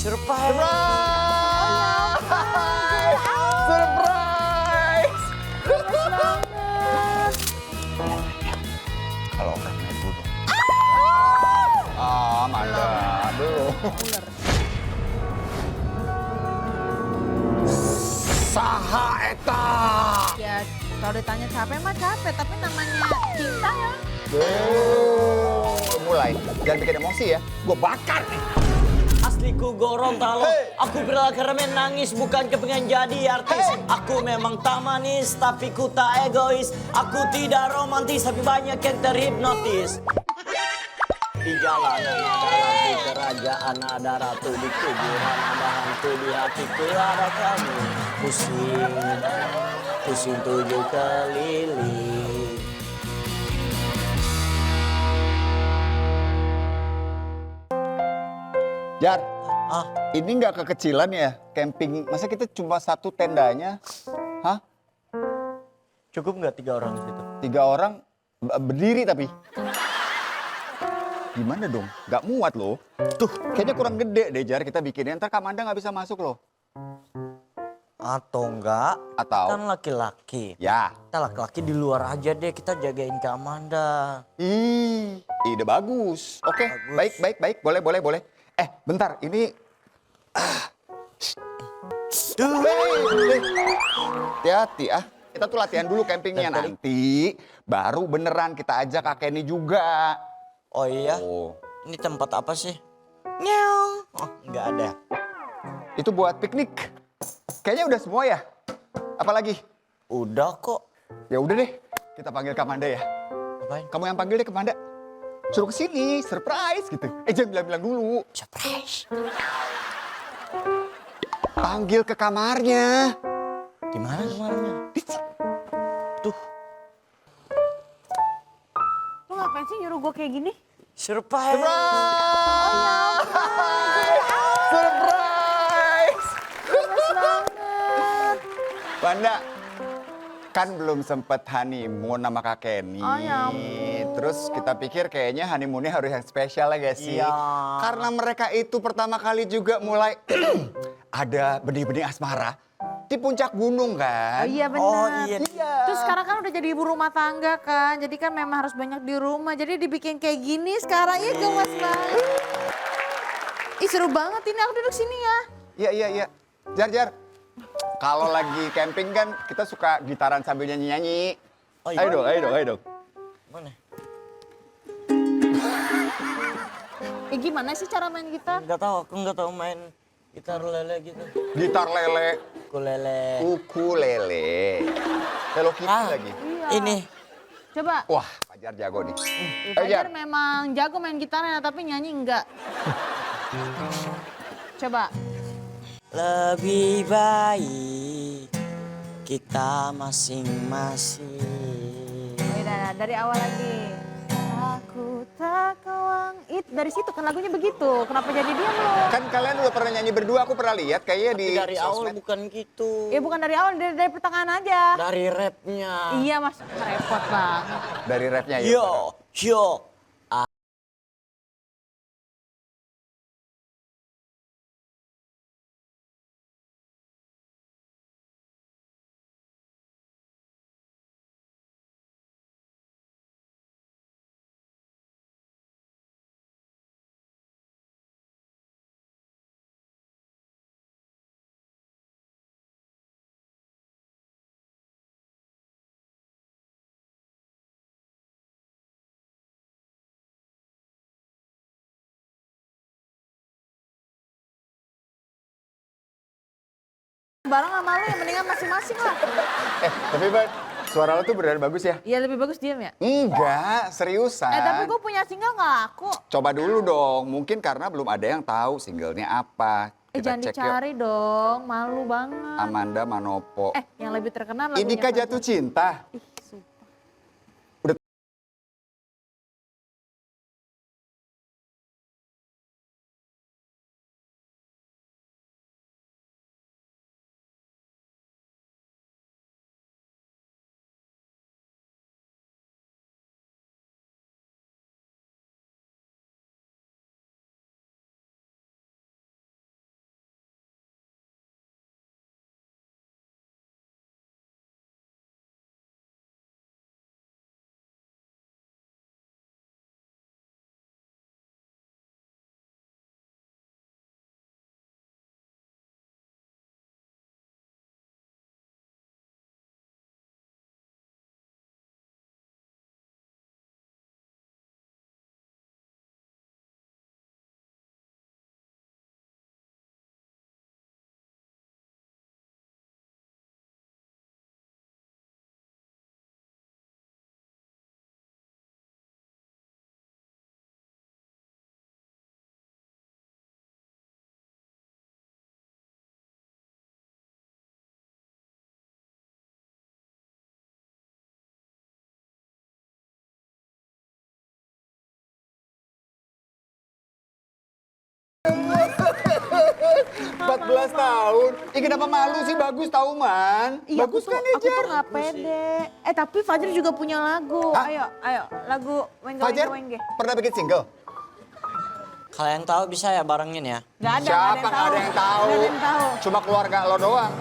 Surprise! Surprise! banget. Kalau orang main dulu. Amanda, belum. Saha eta. Ya, kalau ditanya capek mah capek, tapi namanya cinta ya. Mulai, jangan bikin emosi ya. Gue bakar nih. Asliku Gorontalo, aku bela karena menangis bukan kepengen jadi artis. Aku memang tak manis tapi ku tak egois. Aku tidak romantis tapi banyak yang terhipnotis. Di jalanan ada ratu, kerajaan ada ratu, di kuburan ada hantu, di hatiku ada kamu. Pusing, pusing 7 keliling. Jar, Ah, ini nggak kekecilan ya camping? Masa kita cuma satu tendanya? Hah? cukup nggak 3 orang di situ? 3 orang berdiri tapi. Gimana dong? Nggak muat loh. Tuh, kayaknya kurang gede deh Jar kita bikinnya. Ntar Kamanda nggak bisa masuk loh. Atau enggak? Atau? Kan laki-laki. Ya. Kita laki-laki di luar aja deh, kita jagain Kak Amanda. Ih, ide bagus. Oke, Bagus. baik. Boleh. Bentar, ini... Hati-hati ah. Kita tuh latihan dulu campingnya. Dan tadi- Nanti baru beneran kita ajak Kak Kenny juga. Oh iya? Oh, Ini tempat apa sih? Nyeong. Oh, enggak ada. itu buat piknik. Kayaknya udah semua ya? Apalagi? Udah kok. Ya udah deh, kita panggil Kamanda ya. Apain? Kamu yang panggil deh Kamanda. Suruh kesini, surprise gitu. Jangan bilang-bilang dulu. Surprise. Panggil ke kamarnya. Di mana kamarnya? Tuh, Lu ngapain sih nyuruh gue kayak gini? surprise. Surprise! Gemes banget. Banda, kan belum sempet honeymoon sama Kak Kenny. Oh, ya ampun. Terus kita pikir kayaknya honeymoonnya harus yang spesial ya gak sih? Iya. Karena mereka itu pertama kali juga mulai ada benih-benih asmara di puncak gunung kan. Oh iya benar. Oh iya. Terus sekarang kan udah jadi ibu rumah tangga kan, jadi kan memang harus banyak di rumah. Jadi dibikin kayak gini sekarang ya gemes banget. Ih seru banget ini, aku duduk sini ya. Iya. Jar. Kalau lagi camping kan kita suka gitaran sambil nyanyi-nyanyi. Oh, iya. Ayo dong. Mana? Gimana sih cara main gitar? Enggak tahu, aku enggak tahu main gitar lele gitu. Gitar lele, Ukulele. ukulele. Hello Kitty lagi. Iya. Ini. Coba. Wah, Fajar jago nih. Ayo Fajar Jar. memang jago main gitarnya tapi nyanyi enggak. Coba. Lebih baik kita masing-masing. Oh iya, dari awal lagi. Aku tak kawang. Dari situ kan lagunya begitu. Kenapa jadi diam lo? Kan kalian udah pernah nyanyi berdua, aku pernah lihat kayaknya di Tapi dari awal sosmed. bukan gitu. Ya bukan dari awal, dari pertengahan aja. Dari rapnya. Iya mas, repot banget. Dari rapnya ya. Yo. Bareng sama lu yang mendingan masing-masing lah. Tapi Bang, suara lo tuh beneran bagus ya? Iya lebih bagus diam ya. Enggak, seriusan. Tapi gue punya single gak laku. Coba dulu dong, mungkin karena belum ada yang tahu singlenya apa. Kita Jangan cek dicari dong, malu banget. yuk, Amanda Manopo. Yang lebih terkenal lagunya Ini kah jatuh Fajar. cinta? Ih, 14 tahun. Ih, kenapa malu sih? Bagus tau, Man. Iya, Bagus aku kan tuh, ya, aku tuh Jar? gak pede. Tapi Fajar juga punya lagu. Hah? Ayo, lagu Wengge Fajar, Wengge Wengge. pernah bikin single? Kalau yang tahu bisa ya barengin ya. Gak ada, Siapa nggak ada yang tahu? Gak ada yang tahu. Cuma keluarga lo doang.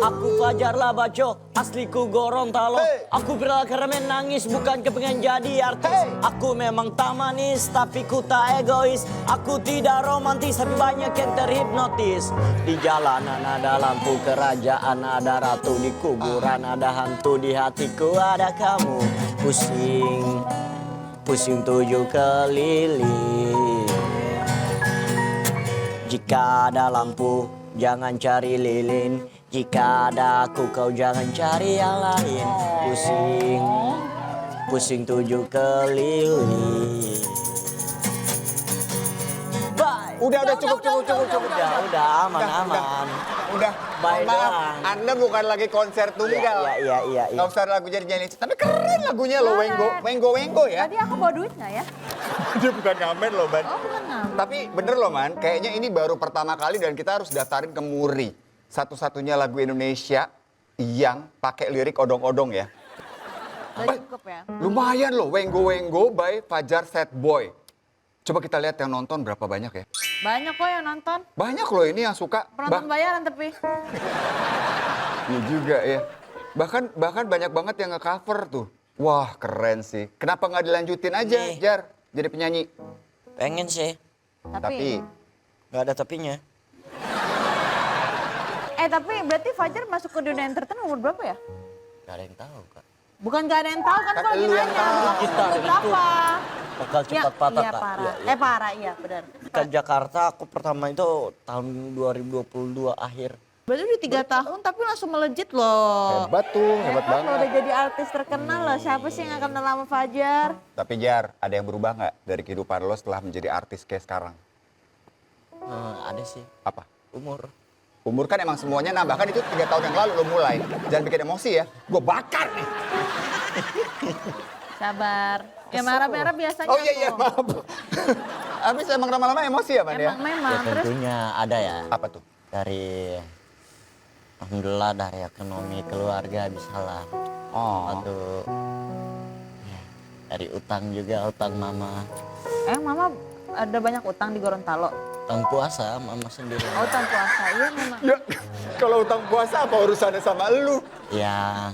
Aku Fajar lah baco, asliku Gorontalo. Hey. Aku viral karena menangis, bukan kepengen jadi artis. Hey. Aku memang tak manis, tapi ku tak egois. Aku tidak romantis, tapi banyak yang terhipnotis. Di jalanan ada lampu kerajaan, ada ratu di kuburan, ada hantu di hatiku, ada kamu. Pusing, pusing 7 keliling. Jika ada lampu, jangan cari lilin. Jika ada aku, kau jangan cari yang lain. Pusing, pusing 7 keliling. Bye. Udah, cukup. Udah, aman. Udah, Bye maaf. doang. Anda bukan lagi konser tunggal. Iya. Nggak usah lagu jadi-jadi. Tapi keren lagunya lo, Wenggo ya. Tadi aku bawa duit gak ya? Dia bukan ngamen loh, Man. Oh, bukan ngamen. Tapi bener loh, Man. Kayaknya ini baru pertama kali dan kita harus daftarin ke Muri. Satu-satunya lagu Indonesia yang pakai lirik odong-odong ya. Udah cukup ya? Lumayan loh, Wenggo by Fajar Sad Boy. Coba kita lihat yang nonton berapa banyak ya. Banyak kok yang nonton. Banyak loh ini yang suka. Penonton bayaran tapi. Iya juga ya. Bahkan banyak banget yang nge-cover tuh. Wah, keren sih. Kenapa nggak dilanjutin aja, Nih. Jar? Jadi penyanyi. Pengen sih, Tapi nggak ada tapinya. Tapi berarti Fajar masuk ke dunia entertain umur berapa ya? Gak ada yang tahu, Kak. Bukan gak ada yang tahu kan, Kan gue lagi lu yang nanya. tahu. Bukan Kita umur itu. berapa? Bakal cepat patah, Iya Kak. parah. Iya. Parah, iya benar. Ke Jakarta aku pertama itu tahun 2022 akhir. Berarti udah 3 tahun tapi langsung melejit loh. hebat tuh, hebat Lo banget. udah jadi artis terkenal loh. Siapa sih yang akan kenal sama Fajar? Tapi Jar, ada yang berubah nggak dari kehidupan lo setelah menjadi artis kayak sekarang? Ada sih, Apa? umur. Umur kan emang semuanya nambah, kan itu 3 tahun yang lalu lo mulai. Jangan bikin emosi ya, gue bakar nih. Sabar. Ya marah-marah biasanya Oh iya, tuh. maaf. Habis emang lama-lama emosi ya, Man ya? Memang. Ya Terus tentunya ada ya. Apa tuh? Dari alhamdulillah dari ekonomi keluarga bisa lah. Oh. Atau ya, dari utang juga, utang mama. Mama ada banyak utang di Gorontalo. Utang puasa mama sendiri. Oh, utang puasa. Iya memang. Ya, kalau utang puasa apa urusannya sama lu? Ya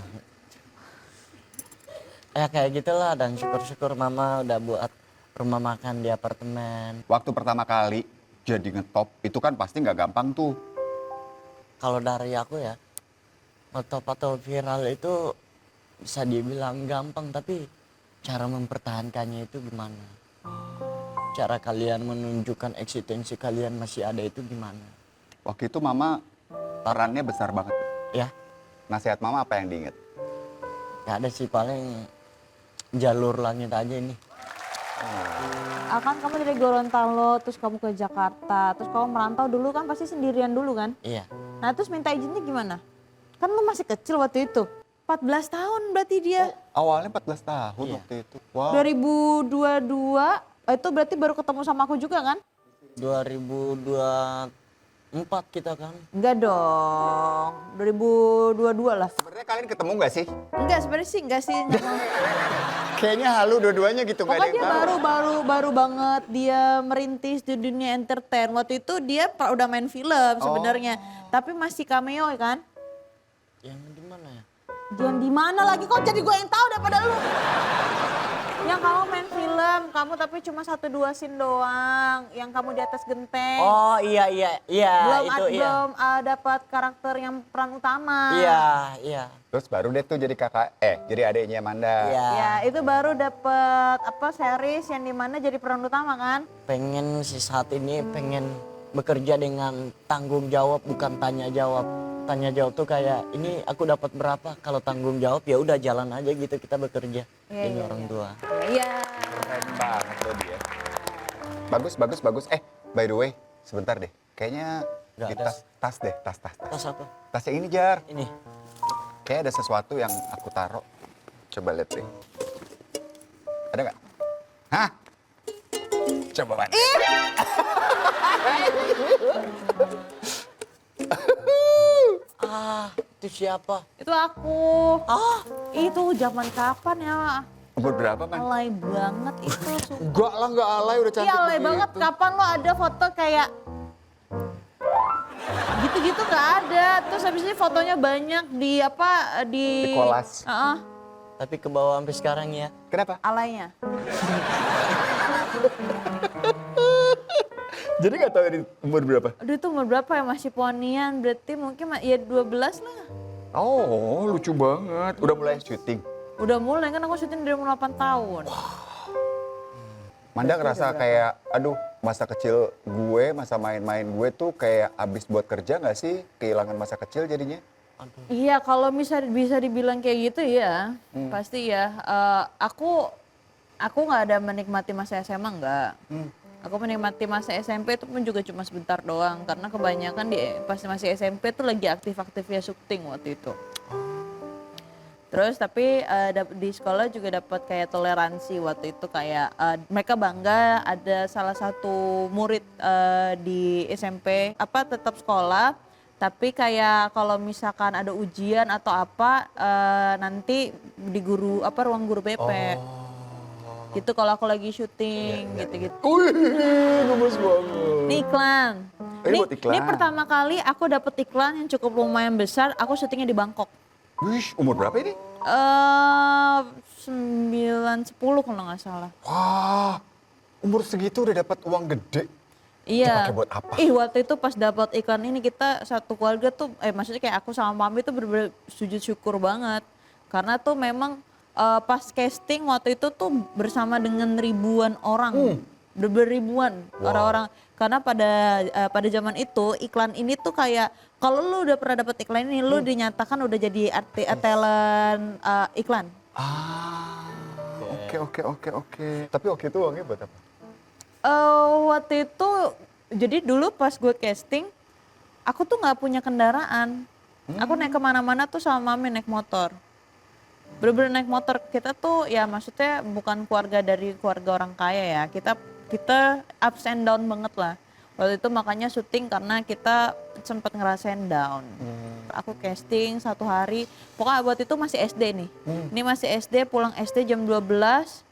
kayak gitulah, dan syukur-syukur mama udah buat rumah makan di apartemen. Waktu pertama kali jadi ngetop, itu kan pasti nggak gampang tuh. Kalau dari aku ya, ngetop atau viral itu bisa dibilang gampang, tapi cara mempertahankannya itu gimana? Cara kalian menunjukkan eksistensi kalian masih ada itu gimana? Waktu itu mama perannya besar banget. Ya, Nasihat mama apa yang diinget? gak ada sih, paling jalur langit aja ini. Kan kamu dari Gorontalo, terus kamu ke Jakarta, terus kamu merantau dulu kan pasti sendirian dulu kan? Iya, Nah terus minta izinnya gimana? Kan lu masih kecil waktu itu. 14 tahun berarti dia. Awalnya 14 tahun Iya. waktu itu. Wow. 2022, itu berarti baru ketemu sama aku juga kan? 2023 4 kita kan. Enggak dong, 2022 lah. Sebenarnya kalian ketemu nggak sih? Enggak, sebenarnya sih enggak sih. Enggak mau. Kayaknya halu dua-duanya gitu, nggak ada Pokoknya yang dia tahu. baru banget dia merintis di dunia entertain. Waktu itu dia udah main film sebenarnya, tapi masih cameo kan? Yang di mana ya? Yang di mana lagi kok jadi gue yang tahu daripada lu? Yang kamu main film, kamu tapi cuma 1-2 scene doang. Yang kamu di atas genteng. Oh iya belum itu iya. belum dapat karakter yang peran utama. Iya. Terus baru deh tuh jadi jadi adiknya Amanda. Iya. Ya itu baru dapat series yang dimana jadi peran utama kan? Pengen sih saat ini pengen bekerja dengan tanggung jawab bukan tanya jawab. Tanya jawab tuh kayak ini aku dapat berapa, kalau tanggung jawab ya udah jalan aja gitu kita bekerja jadi orang tua. Iya. Keren banget tuh dia. Bagus. By the way, sebentar deh. Kayaknya Nggak di ada. tas deh, tas. Tas apa? Tas yang ini, Jar. Ini. Kayak ada sesuatu yang aku taruh. Coba lihat deh. Ada nggak? Hah? Coba mana? Itu siapa? Itu aku. Itu zaman kapan ya? Umur berapa, Man? Alay banget itu. Enggak lah, enggak alay, udah cantik Iya alay begitu. banget. Kapan lo ada foto kayak gitu-gitu nggak ada. Terus habis ini fotonya banyak di Di kolas. Tapi ke bawah sampai sekarang ya. Kenapa? Alaynya. Jadi nggak tahu ini umur berapa? Aduh itu umur berapa ya, masih ponian, berarti mungkin ya 12 lah. Oh, lucu banget. Udah mulai syuting. Udah mulai kan aku syuting dari umur 8 tahun. Manda ngerasa kayak, aduh masa kecil gue, masa main-main gue tuh kayak abis buat kerja nggak sih? Kehilangan masa kecil jadinya? Iya kalau bisa dibilang kayak gitu ya, pasti ya. Aku nggak ada menikmati masa SMA nggak. Aku menikmati masa SMP itu pun juga cuma sebentar doang, karena kebanyakan pas masih SMP tuh lagi aktif-aktifnya syuting waktu itu. Terus tapi di sekolah juga dapat kayak toleransi waktu itu, kayak mereka bangga ada salah satu murid di SMP tetap sekolah, tapi kayak kalau misalkan ada ujian atau apa nanti di ruang guru BP. Gitu kalau aku lagi syuting gitu-gitu. Wih, gemes banget. Ini iklan. Ini buat iklan. Ini pertama kali aku dapet iklan yang cukup lumayan besar, aku syutingnya di Bangkok. Wih, umur berapa ini? 9-10 kalau nggak salah. Wah, umur segitu udah dapat uang gede. Iya. Dipakai buat apa? Waktu itu pas dapat iklan ini kita satu keluarga tuh, maksudnya kayak aku sama mami tuh bener-bener sujud syukur banget. Karena tuh memang pas casting waktu itu tuh bersama dengan ribuan orang. Ribuan orang-orang. Karena pada zaman itu iklan ini tuh kayak kalau lu udah pernah dapat iklan ini lu dinyatakan udah jadi talent iklan. Oke. Tapi waktu itu uangnya buat apa? Waktu itu jadi dulu pas gue casting aku tuh nggak punya kendaraan. Aku naik kemana-mana tuh sama mami naik motor. Bener-bener naik motor. Kita tuh ya maksudnya bukan keluarga dari keluarga orang kaya ya. Kita ups and down banget lah. Waktu itu makanya syuting karena kita sempat ngerasain down. Aku casting 1 hari. Pokoknya waktu itu masih SD nih. Ini masih SD, pulang SD jam 12.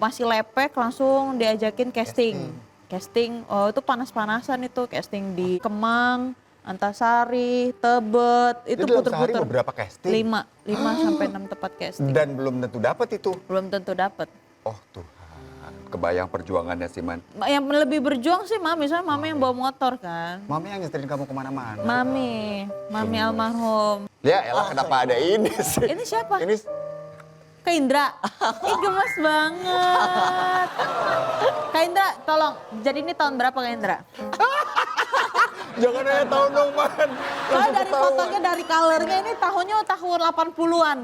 Masih lepek langsung diajakin casting. Casting, itu panas-panasan itu. Casting di Kemang, Antasari, Tebet, itu dalam sehari puter-puter. beberapa casting? 5 sampai 6 tempat casting. Dan belum tentu dapat itu. Belum tentu dapat. Oh Tuhan, kebayang perjuangannya sih, Man. Yang lebih berjuang sih mami, soalnya mami yang bawa motor kan. Mami yang nyetelin kamu kemana-mana. Mami almarhum. Ya elah, kenapa ada ini sih? Ini siapa? Ini Kak Indra. Gemes banget. Kak Indra, tolong. Jadi ini tahun berapa Kak Indra? jangan nanya tahun dong, Man. Soalnya dari fotonya, dari colornya ini tahun 80-an.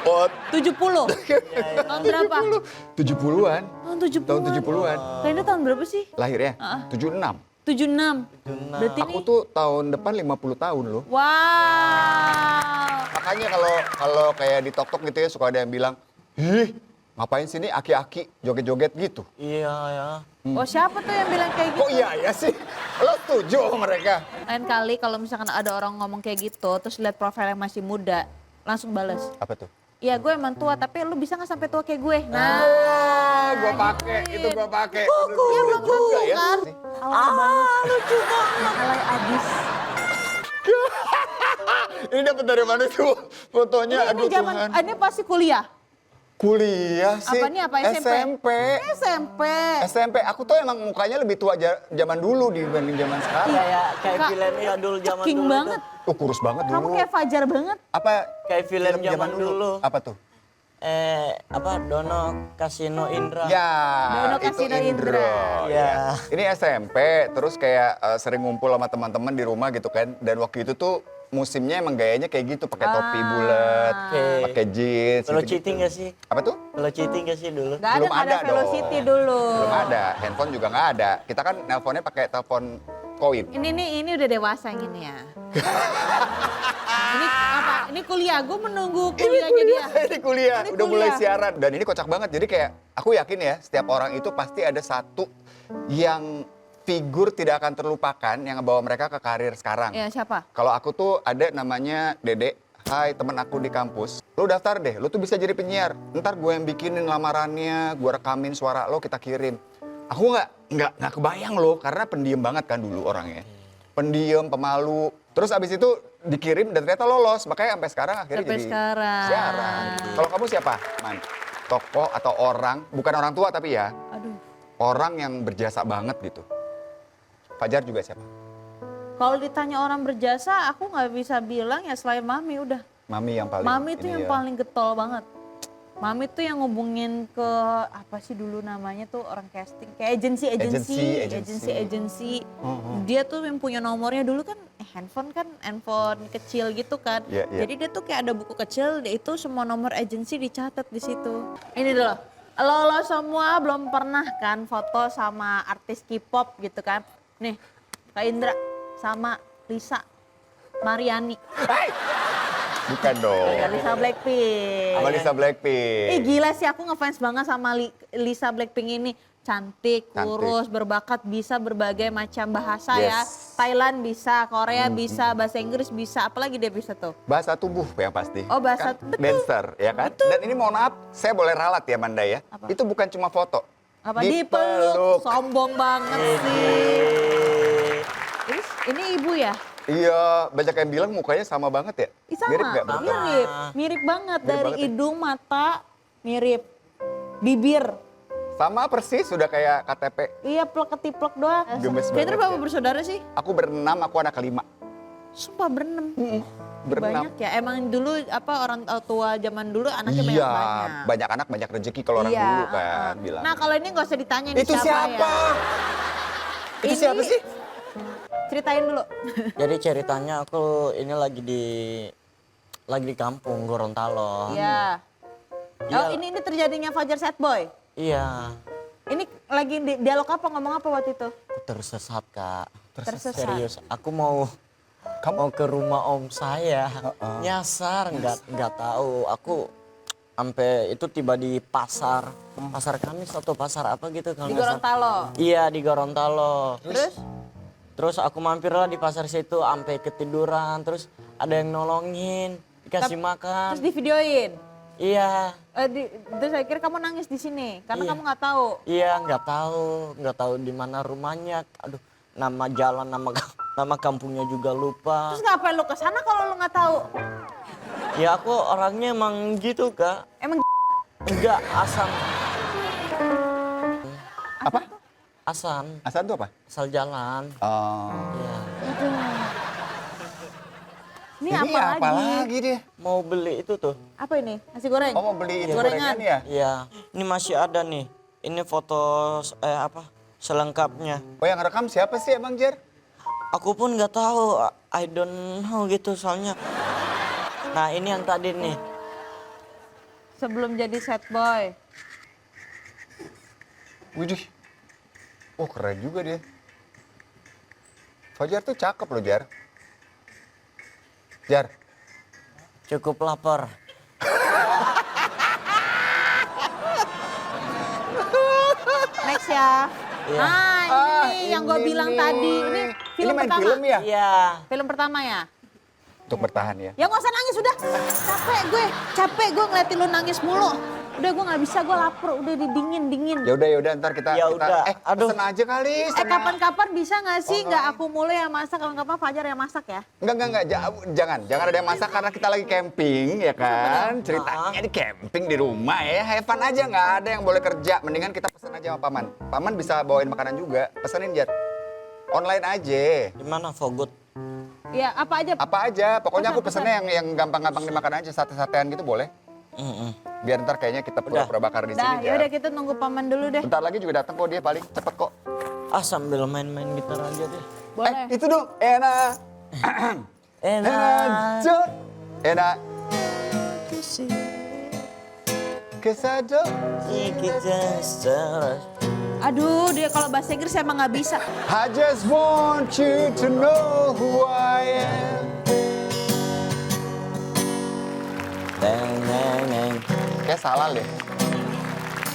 Oh, 70. Tahun berapa? 70-an. Tahun 70-an. Tahun 70-an. Kak Indra tahun berapa sih? Lahirnya? 76. 76. Berarti Aku ini. tuh tahun depan 50 tahun loh. Wow. Makanya kalau kayak di tok-tok gitu ya suka ada yang bilang, "Ih, ngapain sini aki-aki joget-joget gitu?" Iya ya. Oh siapa tuh yang bilang kayak gitu? Kok iya ya sih? Lo setuju sama mereka? Lain kali kalau misalkan ada orang ngomong kayak gitu, terus lihat profil yang masih muda, langsung bales. Apa tuh? Iya gue emang tua, tapi lu bisa gak sampai tua kayak gue? Nah, Gue pakai, itu gue pakai. ya belum juga tentu kan. Alay banget. Lucu banget. Alay abis. Ini dapat dari mana tuh fotonya? Ini Aduh zaman, Tuhan. ini pasti kuliah. Kuliah sih. Apa nih, apa, SMP? SMP. SMP. Aku tuh emang mukanya lebih tua zaman dulu dibanding zaman sekarang. Kayak Kak, film ya dulu zaman ceking dulu. banget. Oh, kurus banget dulu. Kamu kayak Fajar banget. Apa? Kayak film zaman dulu. Apa tuh? Dono Kasino Indra. Ya, Dono itu Kasino Indro. Indra. Ya. Ini SMP, terus kayak sering ngumpul sama teman-teman di rumah gitu kan. Dan waktu itu tuh musimnya emang gayanya kayak gitu, pakai topi bulat, Oke. pakai jeans. Kalau gitu-gitu. cheating gak sih? Apa tuh? Kalau cheating gak sih dulu? Gak ada, Belum nggak ada ada dong. Velocity dulu. Belum ada, handphone juga nggak ada. Kita kan nelponnya pakai telepon koin. Ini udah dewasa yang ini ya. Ini apa? Ini kuliah. Gue menunggu kuliahnya dia. Ini kuliah, Ini udah mulai kuliah. siaran. Dan ini kocak banget, jadi kayak aku yakin ya, setiap orang itu pasti ada satu yang figur tidak akan terlupakan yang ngebawa mereka ke karir sekarang. Ya siapa? Kalau aku tuh ada namanya Dede. Hai temen aku di kampus. Lu daftar deh, lu tuh bisa jadi penyiar. Ntar gue yang bikinin lamarannya, gue rekamin suara lo, kita kirim. Aku nggak kebayang loh, karena pendiam banget kan dulu orangnya. Pendiam, pemalu. Terus abis itu dikirim dan ternyata lolos. Makanya sampai sekarang akhirnya Sampai jadi sekarang. siaran. Kalau kamu siapa, Man? Tokoh atau orang, bukan orang tua tapi ya, Aduh. orang yang berjasa banget gitu. Fajar juga siapa? Kalau ditanya orang berjasa, aku nggak bisa bilang ya selain Mami udah. Mami yang paling Mami tuh ini yang ya. paling getol banget. Mami tuh yang ngubungin ke apa sih dulu namanya tuh orang casting kayak agensi. Dia tuh yang punya nomornya dulu kan handphone kecil gitu kan. Iya, iya. Jadi dia tuh kayak ada buku kecil, dia itu semua nomor agensi dicatat di situ. Ini dulu. Lo semua belum pernah kan foto sama artis K-pop gitu kan. Nih, Kak Indra sama Lisa Mariani. Bukan dong. Ya, Lisa Blackpink. Sama Lisa Blackpink. Ih gila sih, aku ngefans banget sama Lisa Blackpink ini. Cantik, kurus, berbakat, bisa berbagai macam bahasa ya. Yes. Thailand bisa, Korea bisa, bahasa Inggris bisa, apalagi dia bisa tuh. Bahasa tubuh yang pasti. Oh, bahasa- kan? betul. Dancer, ya kan? Dan ini mohon maaf, saya boleh ralat ya Manda ya. Apa? Itu bukan cuma foto. Apa dipeluk, sombong banget sih. Ini ibu ya? Iya, banyak yang bilang mukanya sama banget ya. Ih, sama, Mirip nggak? Bang? mirip banget. Mirip Dari banget ya? hidung, mata, mirip. Bibir, Sama persis, sudah kayak KTP. iya plek-ketiplek doang. Gemes Kayaknya banget berapa ya. bersaudara sih? Aku berenam, aku anak kelima. Sumpah berenam. Berenam. Banyak ya, emang dulu orang tua zaman dulu anaknya Iya, banyak-banyak. banyak anak banyak rezeki kalau orang dulu kan bilang. Nah kalau ini nggak usah ditanya ini Itu siapa? ya. Itu Ini- siapa sih? Ceritain dulu. Jadi ceritanya aku ini lagi di kampung Gorontalo. Iya. Iya. Oh ini terjadinya Fajar Sad Boy. Iya. Ini lagi dialog apa, ngomong apa waktu itu? Aku tersesat, Kak. Tersesat. Serius. Aku mau ke rumah om saya. Nyasar, nggak tahu. Aku sampai itu tiba di pasar Kamis atau pasar apa gitu kalau Di nggak salah. Gorontalo. Iya, di Gorontalo. Terus? Aku mampir lah di pasar situ sampai ketiduran. Terus ada yang nolongin, dikasih makan. Terus di videoin. Iya. Terus saya kira kamu nangis di sini karena Iya. kamu nggak tahu. Iya, nggak tahu di mana rumahnya. Aduh, nama jalan, nama kampungnya juga lupa. Terus ngapain lu kesana kalau lu nggak tahu? Ya aku orangnya emang gitu, Kak. Emang Enggak, asal. Apa? Asal Asal itu apa? jalan. Oh. Iya. ini apa lagi? dia? Mau beli itu tuh. Apa ini? Nasi goreng? Oh, mau beli itu Gorengan. gorengan ya? Iya. Ini masih ada nih. Ini foto selengkapnya. Oh, yang rekam siapa sih Emang Jer? Aku pun nggak tahu. I don't know gitu soalnya. Nah, ini yang tadi nih. Sebelum jadi sad boy. Widih. Oh, keren juga dia. Fajar tuh cakep loh, Jar. Jar. Cukup lapar. Next ya. Iya. Ah, ini nih yang gue ini bilang nih. tadi. Ini Ini main pertama. film ya? Iya. Film pertama ya? Untuk bertahan ya. Ya nggak usah nangis udah. Capek gue ngeliatin lu nangis mulu. Udah gue nggak bisa, gue lapar, udah dingin. Ya udah ntar kita Ya kita udah, aduh. pesen aja kali. Kapan-kapan bisa nggak sih nggak Online. aku mulu yang masak, kapan-kapan Fajar yang masak ya? Enggak, jangan ada yang masak karena kita lagi camping ya kan. Ceritanya di camping di rumah ya, have fun aja, nggak ada yang boleh kerja. Mendingan kita pesen aja sama Paman. Paman bisa bawain makanan juga, pesenin Jar. Online aja. Gimana Fogut? Ya apa aja? Apa aja, pokoknya aku Pesan. pesennya yang gampang-gampang dimakan aja, sate-satean gitu boleh. Biar ntar kayaknya kita pura-pura bakar di Dah, sini ya Jar. udah kita nunggu paman dulu deh. Bentar lagi juga datang kok dia paling cepet kok. Ah sambil main-main gitar aja deh. Boleh. Itu dong, enak. Jod. Enak. Kesado. Kita seras. Aduh, dia kalau bahasa Inggris emang nggak bisa. I just want you to know who I am. Neng. Kayak salah deh.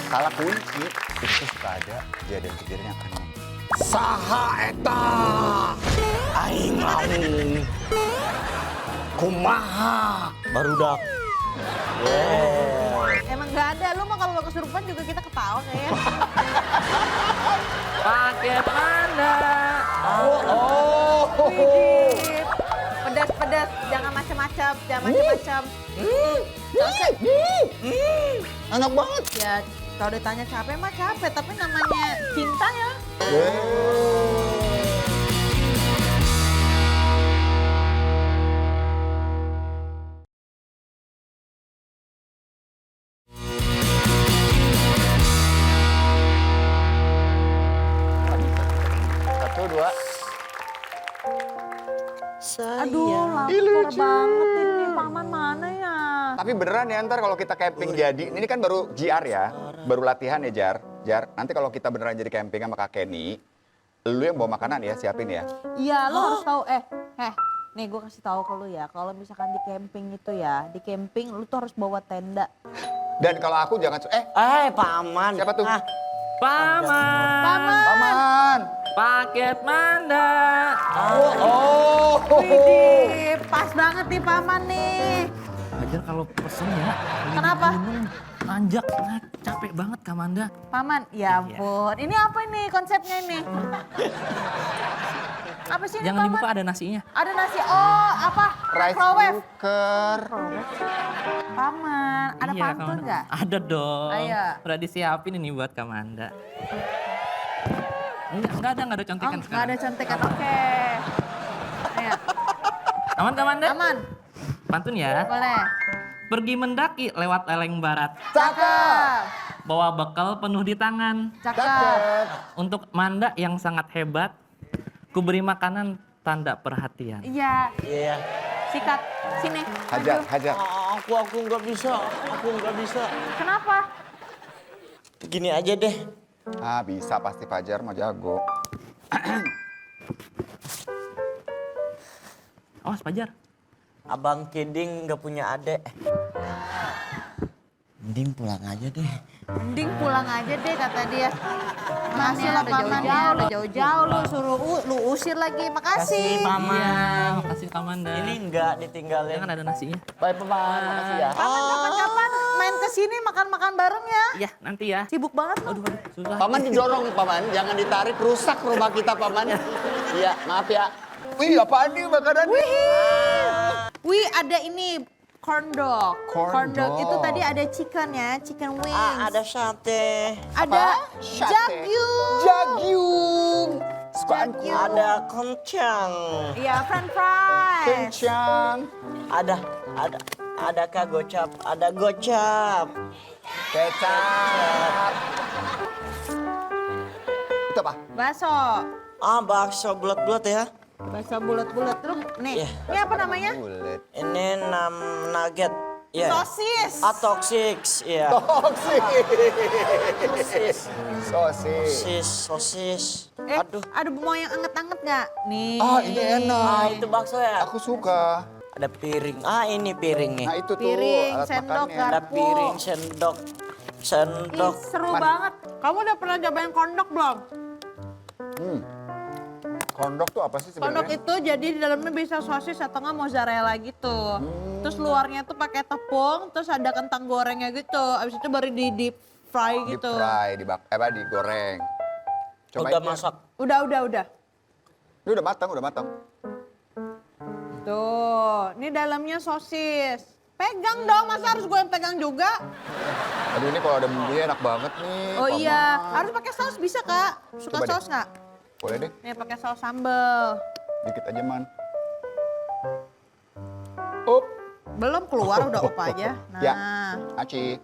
Salah kunci. Itu suka ada kejadian-kejadian yang aneh. Saha eta aing lamun kumaha Barudak. Yeah. Emang nggak ada. Lu mah kalau nggak kesurupan juga kita ketawa kayaknya. Paket Anda. oh Widih. Pedas, jangan macam-macam. enak banget. Ya, kalau ditanya capek mah capek, tapi namanya cinta ya. Satu, dua. Aduh, lapar banget ini. Paman mana ya? Tapi beneran ya ntar kalau kita camping jadi, ini kan baru JR ya, baru latihan ya Jar. Nanti kalau kita beneran jadi camping sama Kak Kenny, lu yang bawa makanan ya, siapin ya. Iya, lo harus tahu. Nih gue kasih tahu ke lu ya. Kalau misalkan di camping itu ya, di camping lu tuh harus bawa tenda. Dan kalau aku jangan, Paman. siapa tuh? Ah, Paman. Paket Manda. Widih, pas banget nih paman nih. Fajar kalau pesen ya. Kenapa? Nanjak, capek banget Kamanda. Paman, ya ampun. Ini apa ini konsepnya ini? Apa sih ini Jangan paman? dibuka, ada nasinya. Ada nasi, apa? Rice Microwave. cooker. Paman, ada Iya, pantun Kamanda. nggak? Ada dong. Ayo. Udah disiapin ini buat Kamanda. Enggak ada contekan Nggak sekarang. ada contekan, oke. Ayo, Aman Kamanda? aman, Pantun ya. boleh. Pergi mendaki lewat leleng barat. Cakep, Bawa bekal penuh di tangan. cakep. Untuk Manda yang sangat hebat, ku beri makanan tanda perhatian. Iya, Iya. sikat, sini. Hajar, maju. hajar. Aku nggak bisa. Kenapa? Gini aja deh. Ah bisa pasti Fajar mau jago. Awas Fajar. Abang Kiding nggak punya adek. Mending pulang aja deh. Mending pulang aja deh kata dia. Makasih lah paman ya, udah jauh-jauh lu suruh lu usir lagi. Makasih. Paman. Makasih Kamanda. Ini nggak ditinggalin. Jangan ada nasinya. Bye Paman. Makasih ya. Paman kapan-kapan main ke sini makan-makan bareng ya. Iya, nanti ya. Sibuk banget lu. Aduh, susah. Paman didorong Paman, jangan ditarik rusak rumah kita Paman. Iya maaf ya. Wih apaan nih makanan? Wih, ada ini corn dog. Corn dog. itu tadi ada chicken ya, chicken wings. Ada sate. Ada Sate. jagyung. Jagyung. Sukaanku. Jagyung. Ada kencang. Iya, french fries. Kencang. Ada gocap. Ada gocap. Kecap. Itu apa? Bakso. Bakso bulat-bulat ya. Bakso bulat-bulat. Lu nih, Iya. ini apa namanya? Bulet. Ini nugget. Ya. Sosis. Toxics. Iya. Toksik. Sosis. Sosis. Sosis. Aduh. Ada mau yang anget-anget nggak? Nih. Ah ini enak. Itu bakso ya. Aku suka. Ada piring. Ini piring nih. Nah itu tuh Piring, alat sendok, makannya. Ada garpu. piring, sendok. Ih, Sendok. seru banget. Kamu udah pernah cobain kondok belum? Hondok tuh apa sih Hondok sebenarnya? itu jadi di dalamnya bisa sosis atau nggak mozzarella gitu. Terus luarnya tuh pakai tepung, terus ada kentang gorengnya gitu. Abis itu baru di deep fry Di gitu. fry, digoreng. Cobain, Udah Jar. masak. Udah. Ini udah matang. Tuh, ini dalamnya sosis. Pegang dong, masa harus gue yang pegang juga? Aduh ini kalau ada bumbunya enak banget nih. Oh Paman. iya, harus pakai saus bisa kak? Suka Coba deh. saus nggak? Boleh deh, Nih pakai saus sambal. dikit aja man. Up. Belum keluar udah opa aja. Nah, Ya. Aci.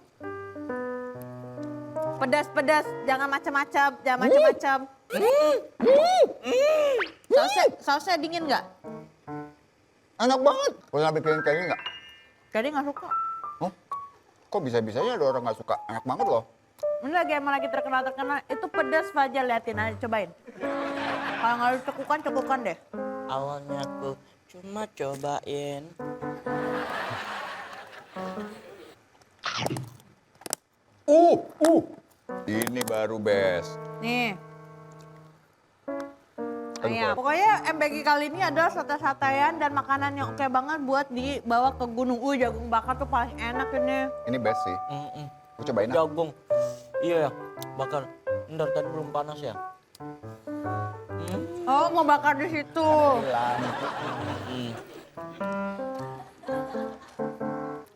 pedas, jangan macam-macam, Sausnya dingin nggak? Enak banget. Pernah bikin kayak gini nggak? Tadi nggak suka. Oh, kok bisa-bisanya ada orang nggak suka? Enak banget loh. Ini lagi emang lagi terkenal, itu pedas Fajar, liatin aja, cobain. Kalau nggak lu cekukan deh. Awalnya aku cuma cobain. Ini baru best. Nih. Aduh, Ayam. Pak. Pokoknya MBG kali ini adalah sate-satean dan makanan yang oke banget buat dibawa ke gunung. Jagung bakar tuh paling enak ini. Ini best sih. Aku cobain ah. Jagung. Iya ya, bakar. Bentar, tadi belum panas ya? Oh, mau bakar di situ.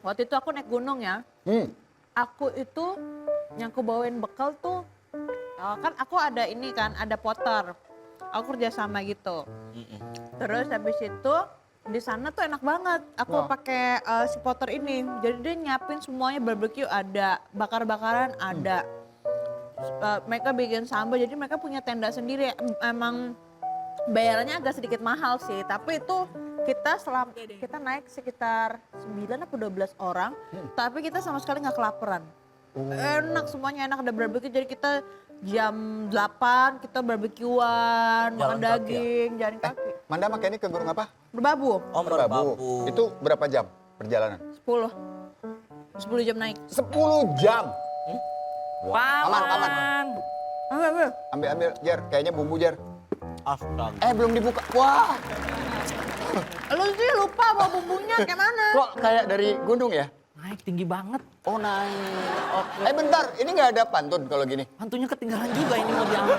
Waktu itu aku naik gunung ya. Aku itu yang aku bawain bekal tuh, kan aku ada ini kan, ada porter. Aku kerja sama gitu. Terus habis itu di sana tuh enak banget. Aku Wah. pakai si porter ini. Jadi dia nyiapin semuanya, barbecue ada, bakar-bakaran ada. Mereka bikin sambal, jadi mereka punya tenda sendiri. Emang bayarannya agak sedikit mahal sih, tapi itu kita naik sekitar 9 atau 12 orang, tapi kita sama sekali nggak kelaparan. Enak, semuanya enak, ada barbecue, jadi kita jam 8 kita barbekyuan, makan Jalan kaki ya? daging, jalan kaki. Manda makanya ini ke gunung apa? Berbabu, Oh, merbabu. Itu berapa jam perjalanan? 10 jam naik. 10 jam. Wah, aman. Ambil. Ambil, Jar. Kayaknya bumbu, Jar. Astaga. Belum dibuka. Wah, Lu sih lupa bawa bumbunya kayak mana? kok kayak dari gunung ya? Naik tinggi banget. Oh, naik. Oke. Bentar. Ini nggak ada pantun kalau gini. Hantunya ketinggalan juga ini mau diambil.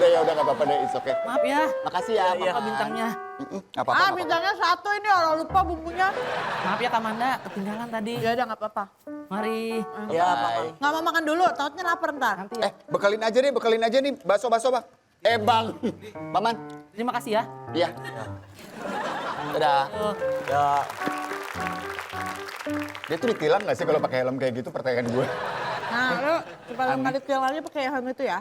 Ya udah nggak apa-apa deh. It's okay. Maaf ya. Makasih ya. Apa bintangnya? Nggak apa-apa. nggak apa-apa. Bintangnya 1 ini orang lupa bumbunya. Maaf ya Kamanda, ketinggalan tadi. Ya udah nggak apa-apa. Mari. Ya, Bye. Nggak mau makan dulu, takutnya lapar ntar. Nanti ya. Bekalin aja nih. Bakso, Bang. Bang. Paman. Terima kasih ya. Iya. Dadah. Ya, Dia tuh ditilang nggak sih kalau pakai helm kayak gitu, pertanyaan gue. Nah, lu supaya nggak ditilang lagi pakai helm itu ya.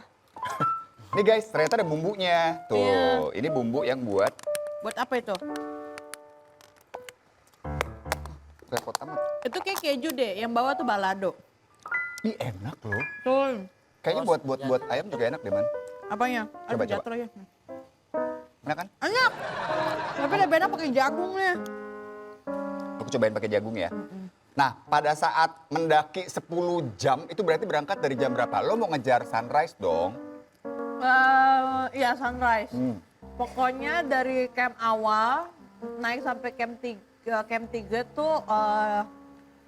Nih guys, ternyata ada bumbunya. Tuh, Iya. ini bumbu yang buat Buat apa itu? repot amat. Itu kayak keju deh, yang bawah tuh balado. Ih, enak loh. Tuh, Kayaknya buat ayam juga enak deh, Man. apanya? Coba. Jatuh lagi. Enak kan? Enak. Tapi lebih enak pakai jagungnya. Aku cobain pakai jagung ya. Nah, pada saat mendaki 10 jam, itu berarti berangkat dari jam berapa? Lo mau ngejar sunrise dong. Iya sunrise. Pokoknya dari camp awal naik sampai camp 3 tuh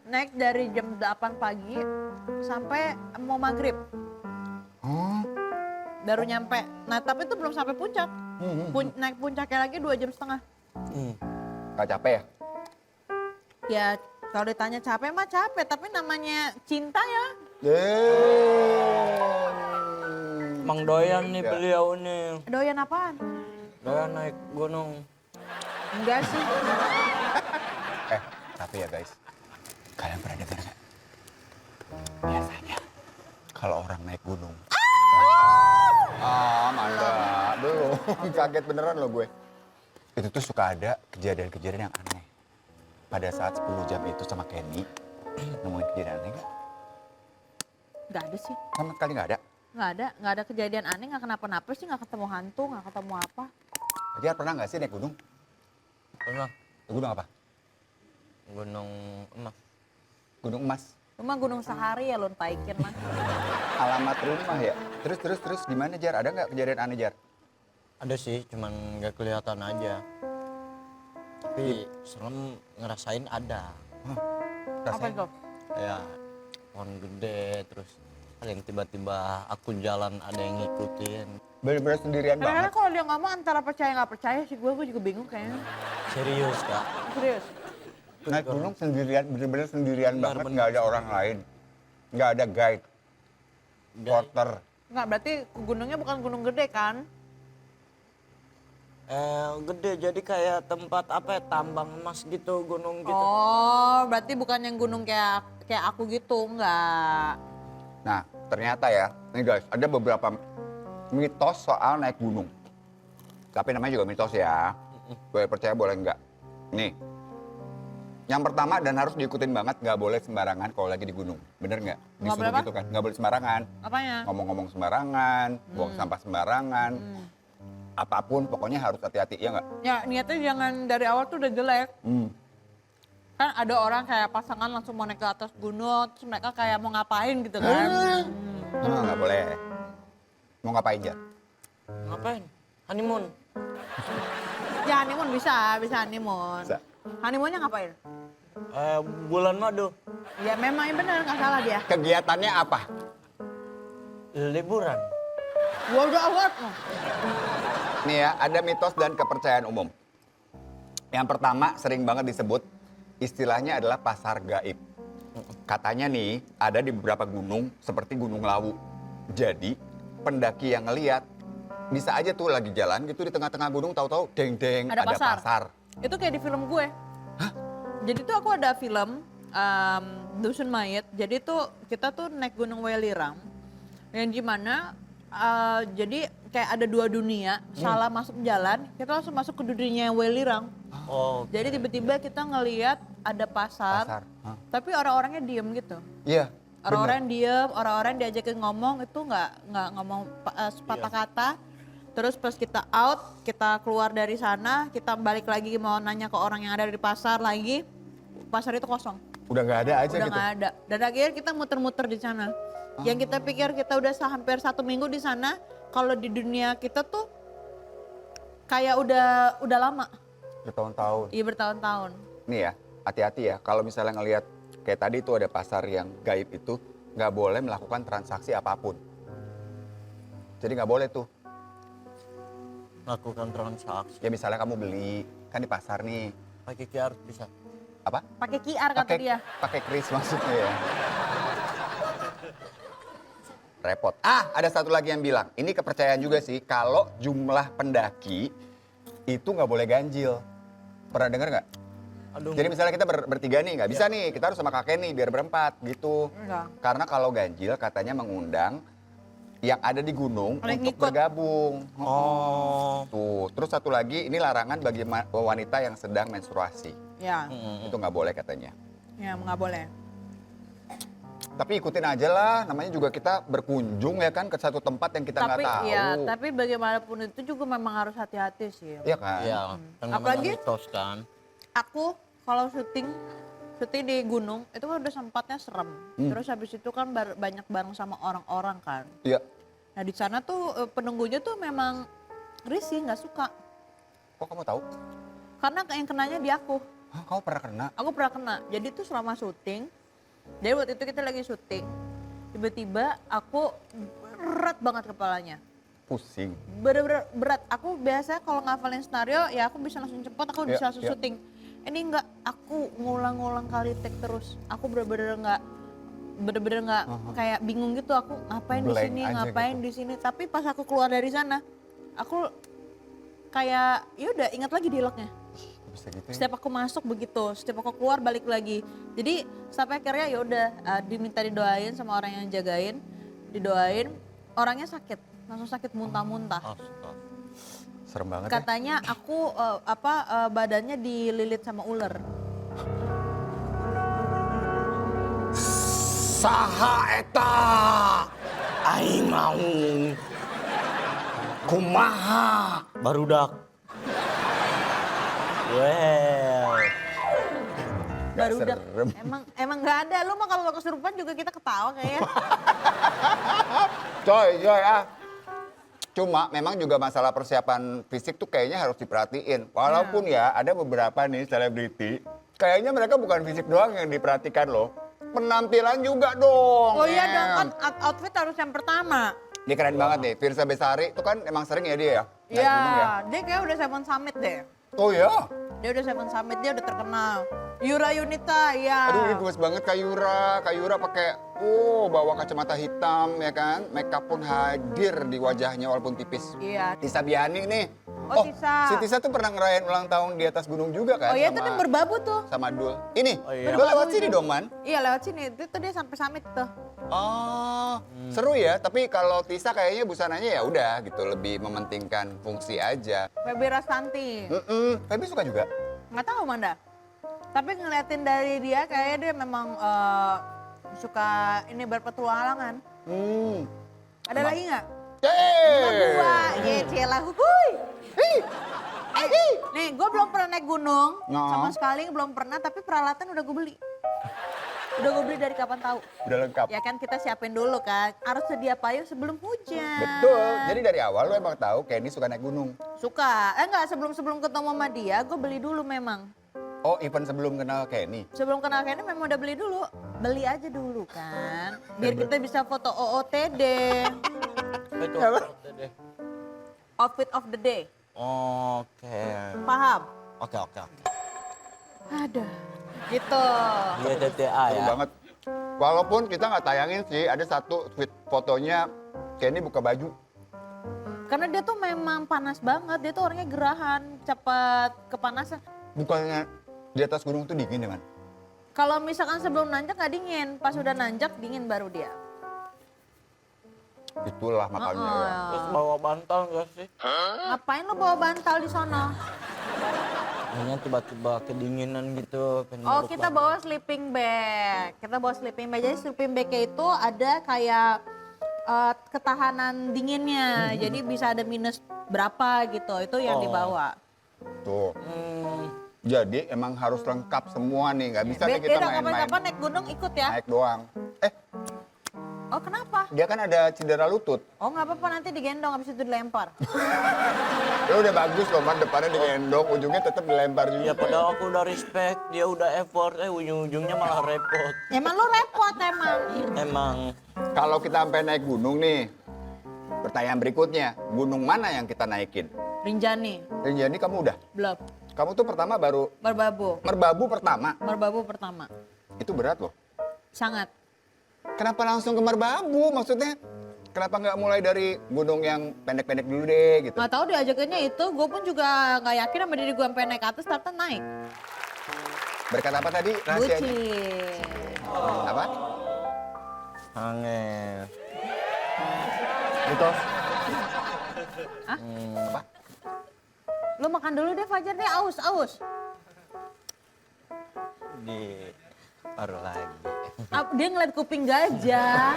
naik dari jam 8 pagi sampai mau maghrib. Baru nyampe. Nah tapi itu belum sampai puncak. Naik puncaknya lagi 2 jam setengah. Gak capek ya? Ya kalau ditanya capek mah capek, tapi namanya cinta ya. Mang doyan nih Ya. beliau nih. Doyan apaan? Doyan naik gunung. Enggak sih. Tapi ya guys, kalian pernah dengar nggak? Biasanya kalau orang naik gunung. Manda, belum. Kaget beneran loh gue. Itu tuh suka ada kejadian-kejadian yang aneh. Pada saat 10 jam itu sama Kenny, nemuin kejadian aneh nggak? Nggak ada sih. Sama sekali nggak ada. Nggak ada kejadian aneh, nggak kenapa-napa sih, nggak ketemu hantu, nggak ketemu apa. Fajar pernah nggak sih naik gunung? Pernah. Gunung apa? Gunung Emas. Gunung Emas. Cuma gunung sehari ya lo taikin mah. Alamat rumah ya. Terus gimana Jar? Ada nggak kejadian aneh Jar? Ada sih, cuman nggak kelihatan aja. Tapi serem ngerasain ada. Apa itu? Kayak pohon gede, terus ada yang tiba-tiba aku jalan ada yang ngikutin. Bener-bener sendirian banget. Kadang-kadang kalau dia ngomong antara percaya nggak percaya sih gue juga bingung kayaknya. Serius kak. Serius. Naik gunung sendirian, bener-bener sendirian banget, Bener-bener. nggak ada orang lain. Nggak ada guide, porter. Nggak, berarti gunungnya bukan gunung gede kan? Gede jadi kayak tempat apa ya, tambang emas gitu, gunung gitu. Oh, berarti bukan yang gunung kayak aku gitu, enggak. Nah, ternyata ya, nih guys, ada beberapa mitos soal naik gunung. Tapi namanya juga mitos ya. Boleh percaya, boleh enggak. Nih, yang pertama dan harus diikutin banget, nggak boleh sembarangan kalau lagi di gunung. Bener nggak? Nggak boleh apa? Gitu kan, nggak boleh sembarangan. Apanya? Ngomong-ngomong sembarangan, buang sampah sembarangan. Apapun, pokoknya harus hati-hati, ya nggak? Ya niatnya jangan dari awal tuh udah jelek. Hmm. Kan ada orang kayak pasangan langsung mau naik ke atas gunung, terus mereka kayak mau ngapain gitu kan. Nggak boleh. Mau ngapain aja? Ngapain? Honeymoon. Ya honeymoon bisa honeymoon. Bisa. Honeymoonnya ngapain? Bulan madu. Ya memang bener, nggak salah dia. Kegiatannya apa? Liburan. Gua udah awet. Nih ya, ada mitos dan kepercayaan umum. Yang pertama sering banget disebut, istilahnya adalah pasar gaib. Katanya nih, ada di beberapa gunung seperti Gunung Lawu. Jadi, pendaki yang ngeliat, bisa aja tuh lagi jalan gitu di tengah-tengah gunung, tahu-tahu deng-deng Ada ada pasar. pasar. Itu kayak di film gue. Jadi tuh aku ada film Dusun Mayat. Jadi tuh kita tuh naik Gunung Welirang. Yang dimana jadi kayak ada dua dunia, salah masuk jalan, kita langsung masuk ke dunia Welirang. Oh, Jadi tiba-tiba kita ngelihat ada pasar, Pasar, hah? tapi orang-orangnya diem gitu. Iya, Orang-orang diem, orang-orang diajakin ngomong itu nggak ngomong sepatah kata. Terus pas kita out, kita keluar dari sana, kita balik lagi mau nanya ke orang yang ada di pasar lagi, pasar itu kosong, udah nggak ada aja udah gitu. nggak ada. Dan akhirnya kita muter-muter di sana. Yang kita pikir kita udah hampir 1 minggu di sana, kalau di dunia kita tuh kayak udah lama, Bertahun-tahun. iya bertahun-tahun. Nih ya, hati-hati ya, kalau misalnya ngelihat kayak tadi itu ada pasar yang gaib itu, nggak boleh melakukan transaksi apapun. Jadi nggak boleh tuh. lakukan transaksi. Ya misalnya kamu beli, kan di pasar nih, Pakai QR bisa. apa? Pakai QR kata dia. Pakai kris maksudnya ya. Repot. Ah, ada satu lagi yang bilang, ini kepercayaan juga sih, kalau jumlah pendaki itu nggak boleh ganjil. Pernah dengar nggak? Aduh. Jadi misalnya kita bertiga nih, nggak bisa nih, kita harus sama kakek nih, biar berempat gitu. Enggak. Karena kalau ganjil katanya mengundang yang ada di gunung Ada yang untuk ngikut. bergabung. Oh. Tuh, terus satu lagi, ini larangan bagi wanita yang sedang menstruasi. Ya, Itu nggak boleh katanya. ya nggak boleh. Tapi ikutin aja lah, namanya juga kita berkunjung ya kan ke satu tempat yang kita nggak Tapi tahu. ya, tapi bagaimanapun itu juga memang harus hati-hati sih. Iya kan? Iya, kan Apalagi- namanya mitos kan. Aku kalau syuting di gunung itu kan udah sempatnya serem. Terus habis itu kan banyak bareng sama orang-orang kan. Iya. Nah di sana tuh penunggunya tuh memang risih, nggak suka. Kok kamu tahu? Karena yang kenanya di aku. Hah, kamu pernah kena? Aku pernah kena. Jadi tuh selama syuting, jadi waktu itu kita lagi syuting, tiba-tiba aku berat banget kepalanya. Pusing. Bener-bener berat. Aku biasa kalau ngafalin skenario ya aku bisa langsung cepet, aku bisa Iya, langsung iya. syuting. Ini enggak, aku ngulang-ngulang kali take terus. Aku bener-bener nggak kayak bingung gitu. Aku ngapain di Blank sini, aja ngapain gitu. di sini. Tapi pas aku keluar dari sana, aku kayak ya udah ingat lagi dialognya. Kok bisa gitu ya? Setiap aku masuk begitu, setiap aku keluar balik lagi. Jadi sampai akhirnya ya udah diminta didoain sama orang yang jagain, didoain, orangnya sakit, langsung sakit muntah-muntah. Astaga. Serem banget ya. Katanya aku badannya dililit sama ular. Saha eta aing mau kumaha barudak. Well. Nggak Baru udah serem. emang nggak ada. Lu mah kalau kesurupan juga kita ketawa kayaknya. Coy, ah. Cuma memang juga masalah persiapan fisik tuh kayaknya harus diperhatiin. Walaupun ya ada beberapa nih selebriti, kayaknya mereka bukan fisik doang yang diperhatikan loh. Penampilan juga dong. Oh iya Em. dong, kan outfit harus yang pertama. Dia keren banget deh. Firsa Besari itu kan emang sering ya dia ya? Naik Iya, gunung ya? dia kayak udah Seven Summit deh. Oh ya? Dia udah Seven Summit, dia udah terkenal. Yura Yunita, ya. Aduh, ini gemes banget Kayura. Kayura pakai, bawa kacamata hitam ya kan. Makeup pun hadir di wajahnya walaupun tipis. Iya. Tisa Biani nih. Oh, Tisa. Si Tisa tuh pernah ngerayain ulang tahun di atas gunung juga kan? Oh iya, itu dia berbabu tuh. Sama Dul. Ini, Oh, iya. lo lewat sini dong, Man. Iya, lewat sini. Itu dia sampai summit tuh. Oh, seru ya. Tapi kalau Tisa kayaknya busananya ya udah gitu, lebih mementingkan fungsi aja. Feby Rastanti. Feby suka juga. Nggak tahu, Manda. Tapi ngeliatin dari dia, kayaknya dia memang suka ini berpetualangan. Ada lagi nggak? Dua, ya celah, huhuy. Nih, gue belum pernah naik gunung, No. sama sekali belum pernah, tapi peralatan udah gue beli. Udah gue beli dari kapan tahu. Udah lengkap. Ya kan kita siapin dulu kan, harus sedia payung sebelum hujan. Betul. Jadi dari awal lo emang tahu Kenny suka naik gunung. Suka, enggak sebelum ketemu sama dia, gue beli dulu memang. Oh, even sebelum kenal Kenny. Sebelum kenal Kenny memang udah beli dulu. Beli aja dulu kan, biar kita bisa foto OOTD. Itu Apa? Outfit of the day, Oke. paham? Oke. Ada. Gitu. Dia TTA Seru ya. banget. Walaupun kita nggak tayangin sih, ada satu tweet fotonya Kenny buka baju. Karena dia tuh memang panas banget, dia tuh orangnya gerahan, cepat kepanasan. Bukannya di atas gunung tuh dingin ya, Man? Kalau misalkan sebelum nanjak nggak dingin, pas udah nanjak dingin baru dia. Itulah makanya ya. Terus bawa bantal gak sih? Ngapain lo bawa bantal di sono? Kayaknya tiba-tiba kedinginan gitu. pengen Oh, meluk kita bantal. bawa sleeping bag. Kita bawa sleeping bag. Jadi sleeping bagnya itu ada kayak ketahanan dinginnya. Jadi bisa ada minus berapa gitu. Itu yang Oh. dibawa. Tuh. Jadi emang harus lengkap semua nih, nggak bisa nih kita Beda main-main kapan-kapan naik gunung ikut ya. naik doang. Oh, kenapa? Dia kan ada cedera lutut. Oh, nggak apa-apa, nanti digendong habis itu dilempar. Ya udah bagus loh, Man, depannya digendong, ujungnya tetap dilempar juga. Ya padahal aku udah respect, dia udah effort, ujung-ujungnya malah repot. Emang lu repot emang. Emang Kalau kita sampai naik gunung nih, pertanyaan berikutnya, gunung mana yang kita naikin? Rinjani, Rinjani kamu udah? belum. Kamu tuh pertama baru Merbabu. Merbabu pertama, Merbabu pertama. itu berat loh. Sangat. Kenapa langsung ke Merbabu? Maksudnya kenapa nggak mulai dari gunung yang pendek-pendek dulu deh gitu? Nggak tahu diajakannya itu, gue pun juga nggak yakin sama diri gue sampai naik ke atas, ternyata naik. Berkat apa tadi rahasianya? Bucin. Apa? angin. Mitos. Hah? Lu makan dulu deh Fajar deh, aus. Di baru lagi. Dia ngeliat kuping gajah.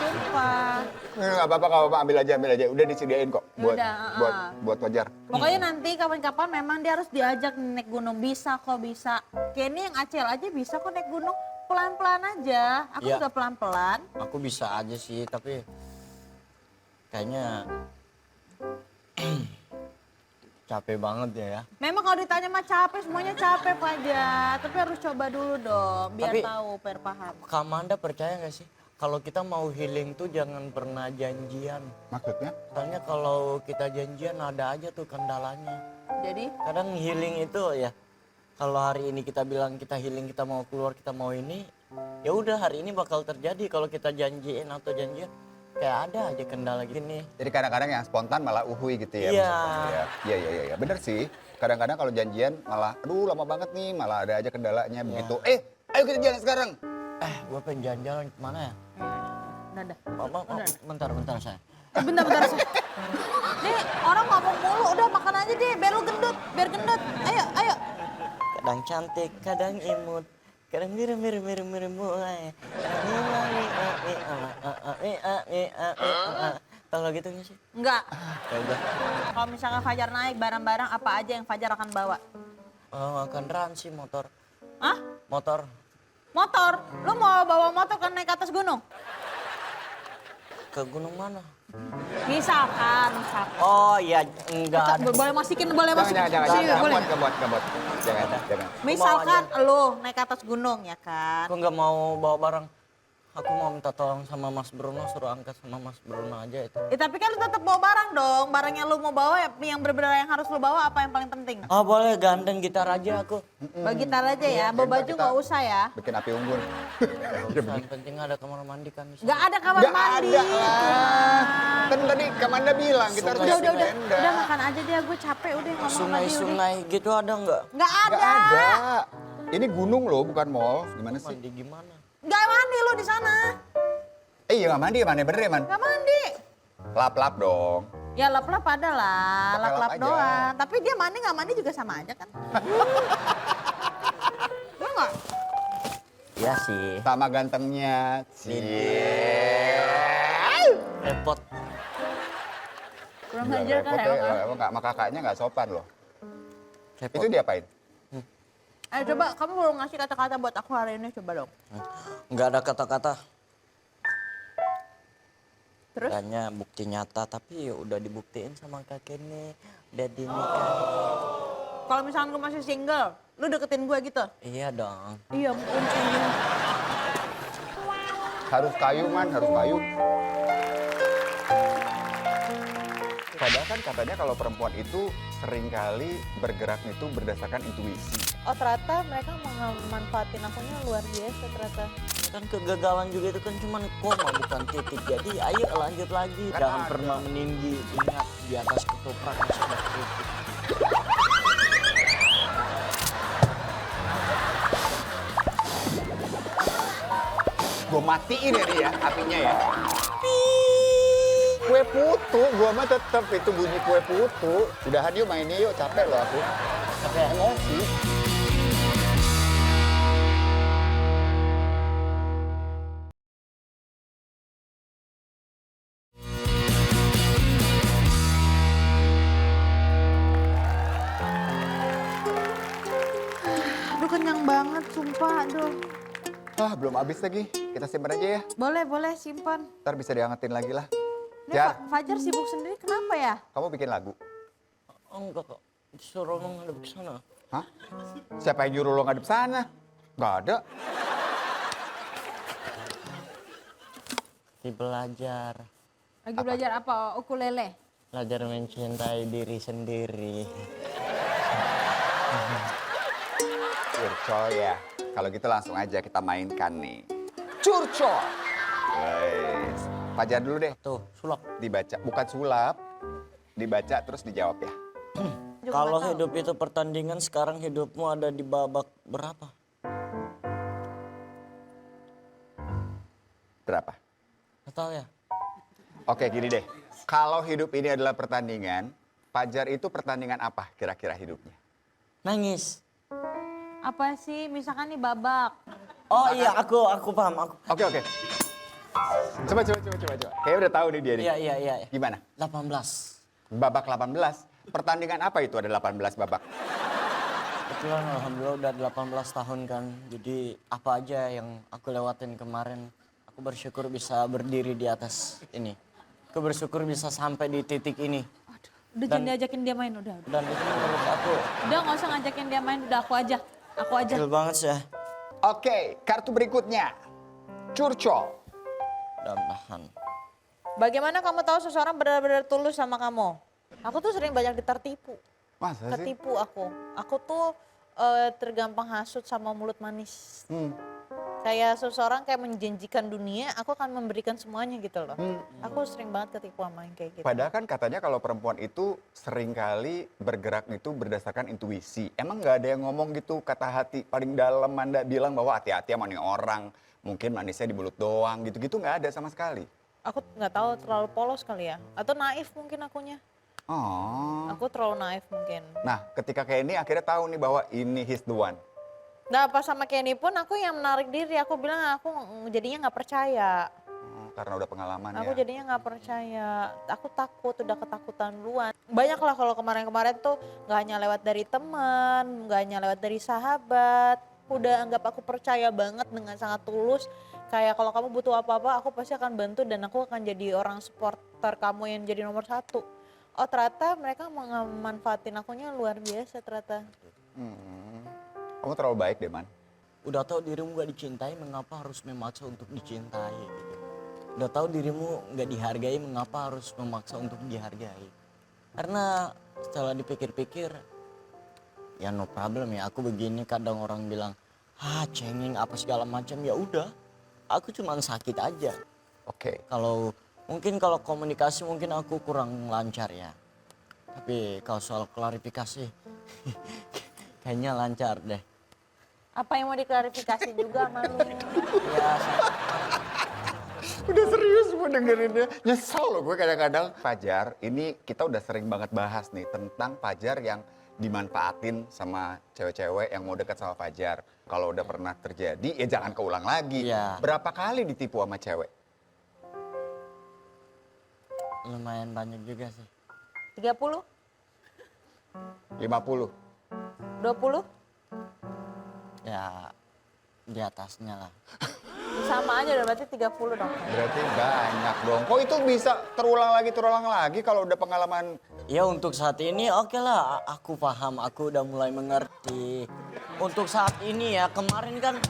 Sumpah. Nggak apa-apa, ambil aja. Udah disediain kok buat Udah, buat Fajar. Pokoknya nanti kapan-kapan memang dia harus diajak naik gunung. Bisa kok, bisa. Kenny yang acel aja bisa kok naik gunung. Pelan-pelan aja. Aku Ya. juga pelan-pelan. Aku bisa aja sih, tapi kayaknya capek banget ya. Memang kalau ditanya mah capek, semuanya capek Fajar. Tapi harus coba dulu dong, biar Tapi- tahu, biar paham. Kak Amanda percaya nggak sih? Kalau kita mau healing tuh jangan pernah janjian. Maksudnya? Soalnya kalau kita janjian ada aja tuh kendalanya. Jadi, Kadang healing itu ya, kalau hari ini kita bilang kita healing, kita mau keluar, kita mau ini, ya udah hari ini bakal terjadi. Kalau kita janjiin atau janjian, kayak ada aja kendala gini. Jadi kadang-kadang yang spontan malah uhui gitu ya. Iya. maksudnya. Iya. Bener sih. Kadang-kadang kalau janjian malah, aduh lama banget nih, malah ada aja kendalanya begitu. Ayo kita jalan sekarang. Gue pengen jalan-jalan kemana ya? udah dah. Bentar saya. Bentar. Nih, orang ngomong mulu, udah makan aja deh, biar lu gendut, biar gendut. Ayo. Kadang cantik, kadang imut, kadang mirip mulai. Tahu gitu nggak sih? Enggak. Ya udah. Kalau misalnya Fajar naik, barang-barang apa aja yang Fajar akan bawa? Akan run sih motor. Hah? Motor. Motor? Lu mau bawa motor kan naik ke atas gunung? Ke gunung mana? Misalkan. Oh iya, enggak ada. Boleh masikin, boleh masikin. Jangan, Sini, boleh. Gabot. Jangan. Misalkan lu naik ke atas gunung ya kan. Aku nggak mau bawa barang. Aku mau minta tolong sama Mas Bruno, suruh angkat sama Mas Bruno aja itu. Tapi kan lu tetap bawa barang dong. Barang yang lu mau bawa yang bener-bener yang harus lu bawa apa yang paling penting? Oh boleh, gandeng gitar aja aku. Bawa gitar aja ya, bawa baju nggak usah ya. Bikin api unggun. Yang penting ada kamar mandi kan. Nggak ada kamar Nggak mandi. ada lah. Kan tadi Kamanda bilang kita harus Udah, siapin tenda. udah makan aja deh, gue capek udah ngomong lagi udah. Sungai-sungai gitu ada nggak? Nggak ada. Nggak ada. Ini gunung loh, bukan mall. Gimana sih? Mandi gimana? Nggak mandi lu di sana. Iya nggak mandi, mana bener ya man? Nggak mandi. Lap-lap dong. Ya lap-lap ada lah, Pakai lap-lap lap aja. doang. Tapi dia mandi nggak mandi juga sama aja kan. Iya nggak? Iya sih. Sama gantengnya. Repot. Kurang ajar kan Repot ya. ya, nggak sama kakaknya nggak sopan loh. Repot. Itu diapain? Ayo coba, kamu belum ngasih kata-kata buat aku hari ini, coba dong. Nggak ada kata-kata. Terus? Hanya bukti nyata, tapi ya udah dibuktiin sama kakeknya. Udah dinikahin. Kalau misalnya gue masih single, lu deketin gue gitu? Iya dong. Iya, mungkin. Harus kayu man, harus kayu. Padahal kan katanya kalau perempuan itu seringkali bergerak itu berdasarkan intuisi. Oh ternyata mereka memanfaatin akunya luar biasa ternyata. Kan kegagalan juga itu kan cuma koma bukan titik. Jadi ayo lanjut lagi. Kan Jangan ada. pernah meninggi. Ingat di atas ketoprak masih ada titik. Gue matiin ya dia apinya ya. Kue putu, gua mah tetep itu bunyi kue putu. Udahan yuk mainnya yuk, capek loh aku. Capek emosi. Aduh kenyang banget, sumpah. Aduh. Ah, belum habis lagi. Kita simpan aja ya. Boleh, simpan. Ntar bisa diangetin lagi lah. Ini Jar, Fajar sibuk sendiri kenapa ya? kamu bikin lagu? Oh, enggak kok. Disuruh menghadap ke sana. Hah? Siapa yang nyuruh lo ngadep sana? Nggak ada. Lagi belajar. Lagi belajar apa? Ukulele? Belajar mencintai diri sendiri. Curcol ya. Kalau gitu langsung aja kita mainkan nih. Curcol. Guys, Fajar dulu deh. Tuh, sulap. Dibaca, bukan sulap. Dibaca terus dijawab ya. Juga Kalau nggak tahu. hidup itu pertandingan, sekarang hidupmu ada di babak berapa? Berapa? Nggak tahu ya? Oke, gini deh. Kalau hidup ini adalah pertandingan, Fajar itu pertandingan apa kira-kira hidupnya? Nangis. Apa sih? Misalkan nih babak. Oh iya, aku paham. Oke. Coba. Kayaknya udah tahu nih dia nih. Iya. Gimana? 18. Babak 18. Pertandingan apa itu ada 18 babak? Kebetulan alhamdulillah udah 18 tahun kan. Jadi apa aja yang aku lewatin kemarin, aku bersyukur bisa berdiri di atas ini. Aku bersyukur bisa sampai di titik ini. Udah Dan- jangan diajakin dia main, udah. Dan itu menurut aku Udah nggak usah ngajakin dia main, udah aku aja. Aku aja. kecil banget sih ya. Oke, kartu berikutnya. Curcol. Mudah-mudahan. Bagaimana kamu tahu seseorang benar-benar tulus sama kamu? Aku tuh sering banyak ditertipu. Masa sih? Ketipu aku. Aku tuh tergampang hasut sama mulut manis. Kayak seseorang kayak menjanjikan dunia, aku akan memberikan semuanya gitu loh. Aku sering banget ketipu sama yang kayak gitu. Padahal kan katanya kalau perempuan itu seringkali bergerak itu berdasarkan intuisi. Emang nggak ada yang ngomong gitu kata hati paling dalam Manda bilang bahwa hati-hati sama nih orang. Mungkin manisnya di mulut doang gitu-gitu nggak ada sama sekali. Aku nggak tahu terlalu polos kali ya. Atau naif mungkin akunya. Oh. Aku terlalu naif mungkin. Nah ketika kayak ini akhirnya tahu nih bahwa ini he's the one. Nah pas sama Kenny pun aku yang menarik diri. Aku bilang aku jadinya nggak percaya. Karena udah pengalaman Aku ya. jadinya nggak percaya. Aku takut, udah ketakutan duluan. Banyak lah kalau kemarin-kemarin tuh nggak hanya lewat dari teman, nggak hanya lewat dari sahabat. Udah anggap aku percaya banget dengan sangat tulus. kayak kalau kamu butuh apa-apa aku pasti akan bantu dan aku akan jadi orang supporter kamu yang jadi nomor satu. Oh ternyata mereka memanfaatin akunya luar biasa ternyata. Kamu terlalu baik deh, Man. Udah tahu dirimu gak dicintai, mengapa harus memaksa untuk dicintai gitu. Udah tahu dirimu gak dihargai, mengapa harus memaksa untuk dihargai. Karena setelah dipikir-pikir, ya no problem ya, aku begini kadang orang bilang, cengeng apa segala macam, ya udah. Aku cuma sakit aja. Oke. Kalau komunikasi mungkin aku kurang lancar ya. Tapi kalau soal klarifikasi, kayaknya lancar deh. Apa yang mau diklarifikasi juga sama lu? Ya, Udah serius gue dengerinnya. Nyesel loh gue kadang-kadang. Fajar, ini kita udah sering banget bahas nih tentang Fajar yang dimanfaatin sama cewek-cewek yang mau dekat sama Fajar. Kalau udah pernah terjadi, ya jangan keulang lagi. Iya. Berapa kali ditipu sama cewek? lumayan banyak juga sih. 30? 50? 20? Ya di atasnya lah. Sama aja udah berarti 30 dong. Berarti banyak dong. Kok itu bisa terulang lagi kalau udah pengalaman? Ya untuk saat ini oke lah, aku paham, aku udah mulai mengerti. Untuk saat ini ya, kemarin kan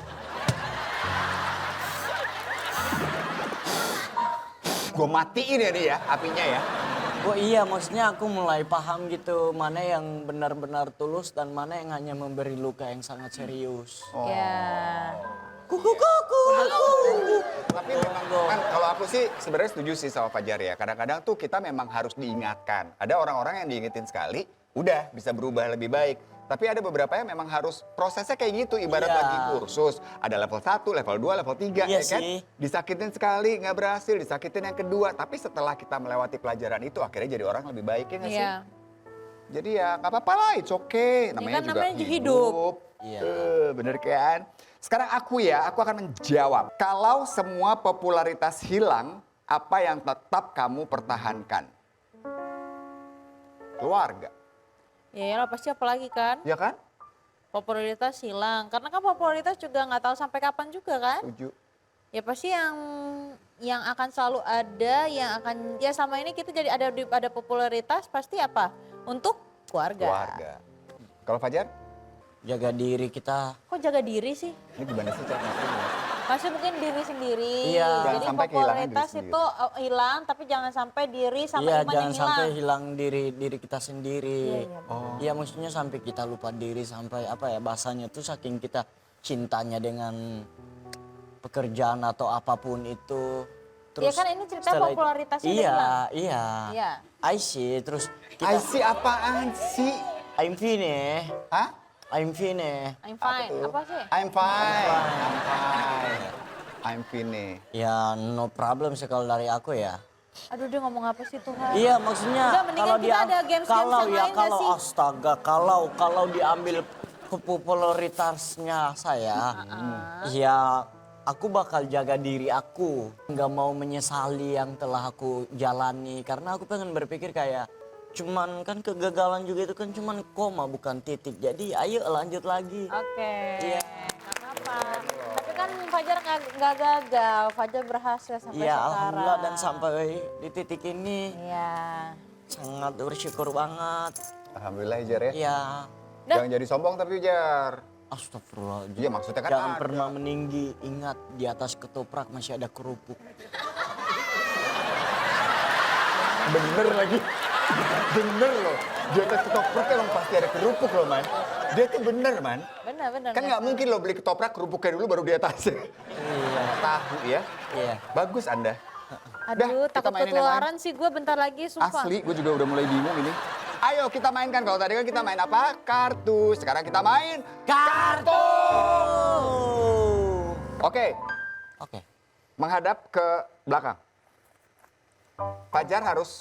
Gue matiin ya nih ya, apinya ya. oh iya, maksudnya aku mulai paham gitu, mana yang benar-benar tulus dan mana yang hanya memberi luka yang sangat serius. Ya. Kuku. Tapi memang kan kalau aku sih sebenarnya setuju sih sama Fajar ya. Kadang-kadang tuh kita memang harus diingatkan. Ada orang-orang yang diingetin sekali, udah bisa berubah lebih baik. Tapi ada beberapa yang memang harus prosesnya kayak gitu. Ibarat Iya. lagi kursus, ada level 1, level 2, level 3 Iya ya kan? sih. Disakitin sekali, nggak berhasil, disakitin yang kedua. Tapi setelah kita melewati pelajaran itu, akhirnya jadi orang lebih baik ya nggak sih? Iya. Jadi ya nggak apa-apa lah, it's okay. Namanya kan juga namanya hidup. Iya. Bener kan? Sekarang aku akan menjawab. Kalau semua popularitas hilang, apa yang tetap kamu pertahankan? Keluarga, Ya pasti apalagi kan. ya kan? Popularitas hilang. Karena kan popularitas juga nggak tahu sampai kapan juga kan. Setuju. Ya pasti yang akan selalu ada, yang akan ya sama ini kita jadi ada popularitas pasti apa? Untuk keluarga. Keluarga. Kalau Fajar? Jaga diri kita. Kok jaga diri sih? Ini gimana sih cara ngakuinnya? Masih mungkin diri sendiri. Iya. Jangan Jadi sampai kehilangan popularitas diri itu hilang, tapi jangan sampai diri sama Iya, iman jangan yang hilang. sampai hilang diri kita sendiri. Iya, Iya, maksudnya sampai kita lupa diri, sampai apa ya bahasanya tuh saking kita cintanya dengan pekerjaan atau apapun itu. Iya kan ini cerita setelah itu- popularitasnya udah Iya, hilang. iya. Iya. I see, terus kita IC apaan sih? I'm fine. Hah? I'm fine. I'm fine. tuh? Apa sih? I'm fine. I'm fine. I'm fine. Ya no problem sih kalau dari aku ya. Aduh dia ngomong apa sih Tuhan? Iya maksudnya Udah, mendingan kita ada games-games kalau yang ya lain nggak kalau sih? astaga kalau diambil popularitasnya saya, ya aku bakal jaga diri aku, nggak mau menyesali yang telah aku jalani karena aku pengen berpikir kayak cuman kan kegagalan juga itu kan cuman koma bukan titik, jadi ayo lanjut lagi. Oke. Iya. Nggak apa-apa. Tapi kan Fajar nggak gagal. Fajar berhasil sampai Ya sekarang. alhamdulillah dan sampai di titik ini Iya. sangat bersyukur banget. Alhamdulillah Jar ya. Ya. Jangan jadi sombong tapi Jar. Astagfirullahaladzim. Iya maksudnya kan Jangan ada. pernah meninggi, ingat di atas ketoprak masih ada kerupuk. Bener lagi. Bener loh. Di atas ketoprak emang pasti ada kerupuk loh, Man. Dia tuh bener, Man. Benar. Kan nggak mungkin lo beli ketoprak kerupuknya dulu baru di atasnya. Iya. Tahu ya. Iya. Bagus Anda. Aduh, Dah, kita takut mainin yang ketularan sih gue bentar lagi, sumpah. Asli, gue juga udah mulai bingung ini. Ayo kita mainkan. Kalau tadi kan kita main apa? Kartu. Sekarang kita main Kartu! Oke, Oke. menghadap ke belakang. Fajar harus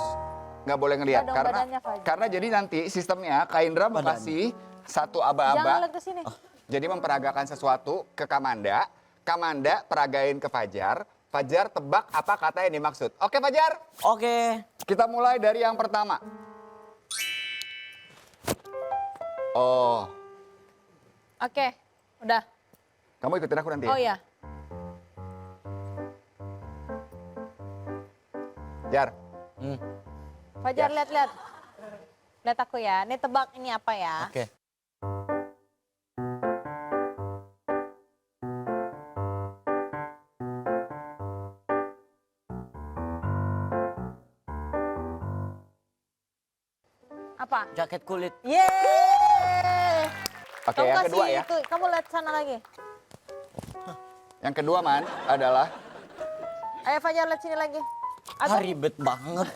nggak boleh ngelihat Ada karena badannya, Fajar. karena jadi nanti sistemnya Kak Indra mau Badannya. kasih satu Jangan aba-aba. lihat ke sini. Jadi memperagakan sesuatu ke Kamanda. Kamanda peragain ke Fajar. Fajar tebak apa kata yang dimaksud. Oke Fajar, Oke. kita mulai dari yang pertama. Oh, Oke, udah. kamu ikutin aku nanti ya? Oh ya. Jar. Fajar lihat. Lihat aku ya. Ini tebak ini apa ya? Oke. Apa? Jaket kulit. Yeay. Oke, Kamu yang kasih kedua ya. itu, kamu lihat sana lagi. Yang kedua, Man, adalah Ayo Fajar lihat sini lagi. Ah, ribet banget.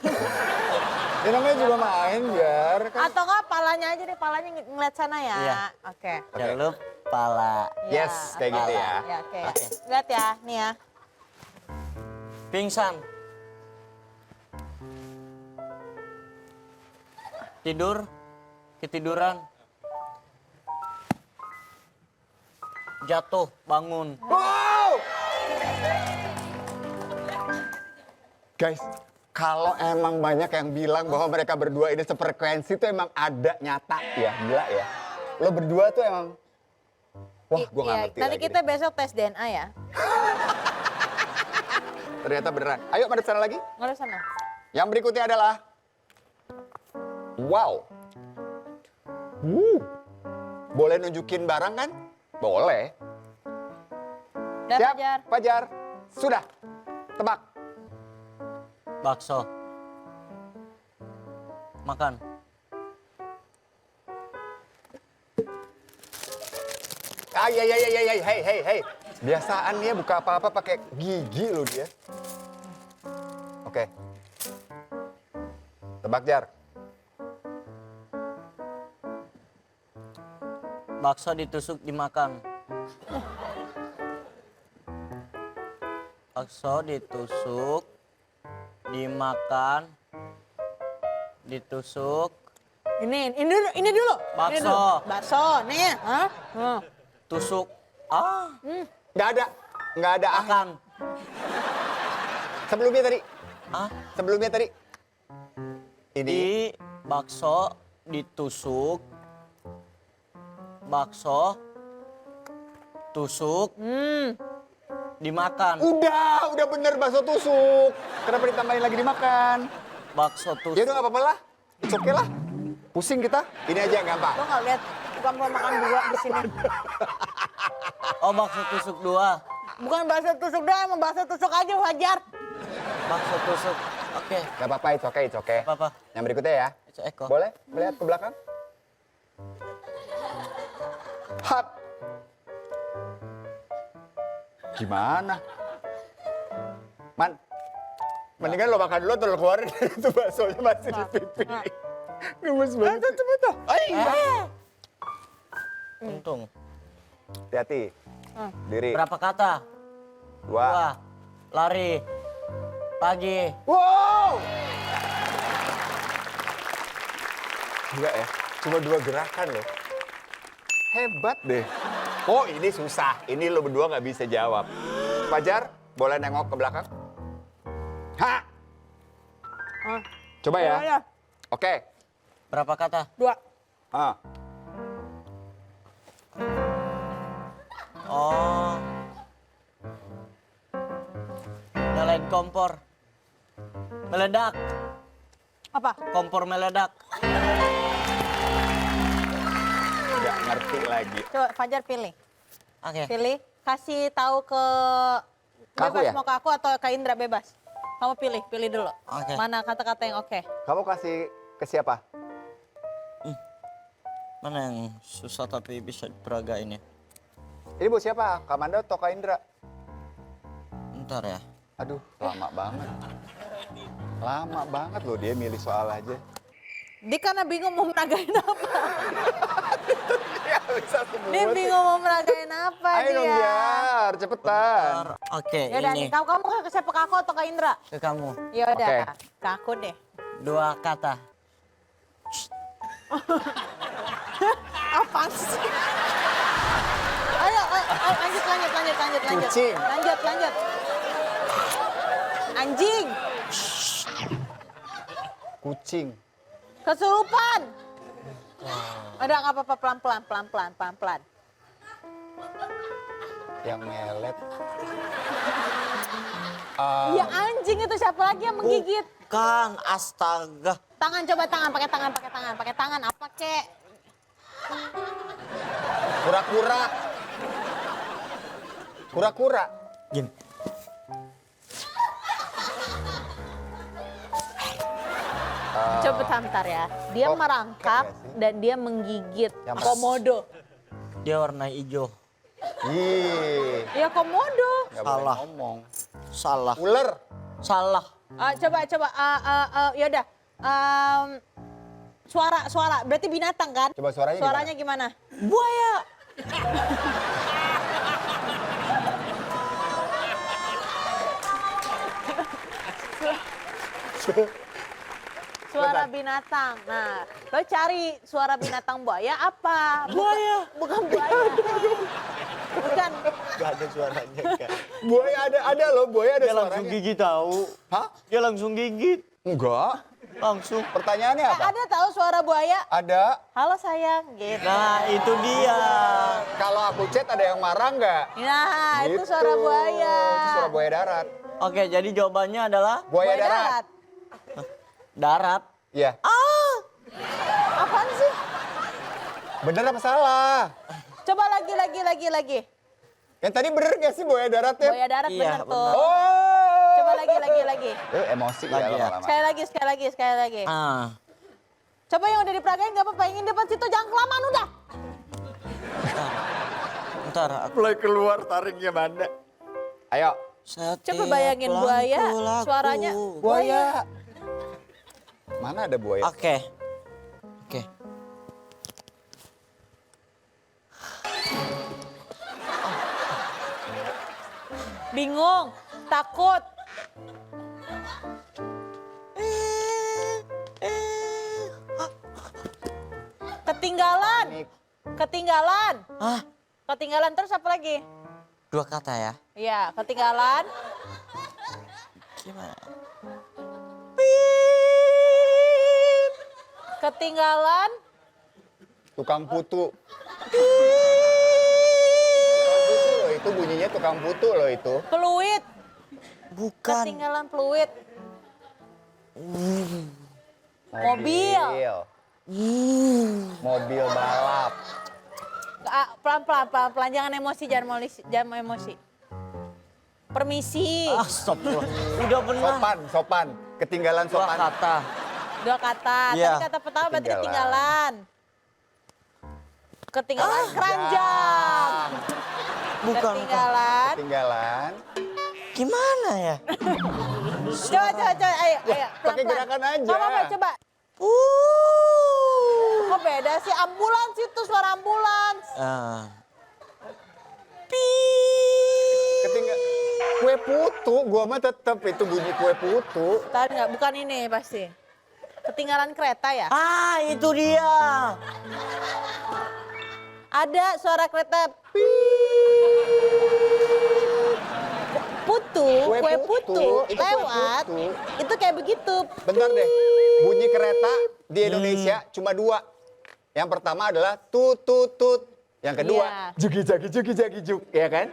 ya namanya juga main, Jar. Kan? Atau enggak palanya aja deh, palanya ngeliat sana ya. Iya. Oke. Jangan lupa pala. Ya, Yes, kayak gitu ya. Ya, oke. Oke. Lihat ya, nih ya. Pingsan. Tidur. Ketiduran. Jatuh, bangun. Wow! Guys, kalau emang banyak yang bilang bahwa mereka berdua ini sefrekuensi itu emang ada nyata ya, gila ya. Lo berdua tuh emang, wah gue gak Iya, ngerti nanti lagi kita deh. besok tes DNA ya. Ternyata beneran. Ayo madep sana lagi. Nggak sana. Yang berikutnya adalah, wow. Boleh nunjukin barang kan? Boleh. Udah Siap, Fajar. Fajar. Sudah. Tebak. Bakso. Makan. Hey. Biasaan dia buka apa-apa pakai gigi loh dia. Oke. Tebak, Jar. Bakso ditusuk dimakan. Bakso ditusuk, dimakan, ditusuk, Ini dulu. Bakso. Ini dulu. Bakso, nih. Hah? tusuk. Ah, Nggak ada. makan. Sebelumnya tadi. Ah, Sebelumnya tadi. Ini. di bakso ditusuk, bakso tusuk, dimakan. Udah bener bakso tusuk. Kenapa ditambahin lagi dimakan? Bakso Ya tusuk. udah nggak apa-apa lah. It's okay lah. Pusing kita. Ini aja yang gampang. Lo nggak lihat bukan mau makan dua di sini. Oh, bakso tusuk 2. Bukan bakso tusuk doang, emang bakso tusuk aja Fajar. Bakso tusuk. Oke, Gak apa-apa, it's okay. apa-apa. Yang berikutnya ya. Itu Eko. Boleh melihat ke belakang? Hap. Gimana? Man, mendingan lo makan dulu atau lo keluarin itu baksonya masih di pipi. Gemes banget. Cepet tuh. Untung. Hati-hati. Diri. Berapa kata? 2. 2. Lari. Pagi. Wow! Enggak ya, cuma 2 gerakan loh. Hebat deh. Oh ini susah, ini lo berdua nggak bisa jawab. Fajar, boleh nengok ke belakang? Ha! Coba ya. Ya. Oke. Berapa kata? 2. Ah. Oh. Nyalain kompor. Meledak. Apa? Kompor meledak. Nggak ngerti lagi. Coba Fajar pilih. Oke. Pilih. Kasih tahu ke Ke aku bebas ya? mau ke aku atau ke Indra bebas. Kamu pilih dulu. Oke. Mana kata-kata yang oke? Kamu kasih ke siapa? Mana yang susah tapi bisa diperagain ya? Ini buat siapa? Kak Manda atau Kak Indra? Ntar ya. Aduh, lama banget. Lama banget loh dia milih soal aja. Dia karena bingung mau meragain apa. Ya, bisa semua Dia sih. bingung mau meragain apa Ayo dong, dia. Jar, cepetan. Oke, Ya udah ini nih, kamu ke siapa, ke aku atau ke Indra? ke kamu. Ya udah, Oke. ke aku deh. 2 kata. Apaan sih? Ayo, lanjut. Kucing. Lanjut. Anjing. Kucing. Kesurupan. Udah nggak apa-apa, pelan-pelan. Yang melet. Ya anjing. anjing itu siapa lagi yang menggigit? Bukan, astaga. Tangan, coba tangan, pakai tangan, apa kek? Kura-kura. Gini. Coba bentar ya. Dia merangkak dan dia menggigit Yang komodo. Dia warna hijau. Ih, Ya komodo. nggak boleh Salah. ngomong. Salah. Ular. Salah. Coba. Yaudah. Suara. Berarti binatang kan? Coba suaranya Suaranya gimana? Buaya. Suara binatang. Nah, lo cari suara binatang buaya apa? Buaya. Bukan buaya. Bukan. Gak ada suaranya kan. Buaya ada loh, buaya ada Dia langsung suaranya. gigit tahu. Hah? Dia langsung gigit. Enggak. Langsung. Pertanyaannya apa? Ada tahu suara buaya? Ada. Halo sayang, gitu. Nah, itu dia. Kalau aku chat ada yang marah nggak? Nah, itu Gitu. suara buaya. Itu suara buaya darat. Oke, jadi jawabannya adalah Buaya darat. darat. Iya. Apaan sih? Bener apa salah? Coba lagi. Yang tadi bener nggak sih buaya daratnya? Buaya darat Iya, bener tuh. bener. Oh. Coba lagi. Emosi Lagi ya ya. lama-lama. Sekali lagi. Coba yang udah diperagain nggak apa-apa, ingin depan situ jangan kelamaan udah. Ntar aku Mulai keluar taringnya mana? Ayo. Coba bayangin buaya, suaranya Buaya. Mana ada buaya? Oke. bingung, takut. Ketinggalan. Panik. Ketinggalan terus apa lagi? 2 kata ya. Iya, ketinggalan. Gimana? Ketinggalan. Tukang putu. Loh, itu bunyinya tukang putu loh itu. Peluit. Bukan. Ketinggalan peluit. Mobil. Mobil balap. Pelan-pelan, jangan emosi. Permisi. Astagfirullah. Udah benar. Sopan. Ketinggalan 2 sopan. kata. 2 kata. Iya. Tadi kata pertama berarti Ketinggalan. Ketinggalan keranjang. Bukan. Ketinggalan. Gimana ya? Coba, ayo. Pakai gerakan aja. Coba, coba. Kok beda sih? Ambulans itu, suara ambulans. Ketinggalan. Kue putu, gua mah tetep itu bunyi kue putu. Tadi nggak, bukan ini pasti. Ketinggalan kereta ya? Itu dia. Ada suara kereta. Putu, kue putu, itu kue lewat. putu. Itu kayak begitu. Bentar deh, bunyi kereta di Indonesia cuma 2. Yang pertama adalah tut. Yang kedua, Iya. juk, ya kan?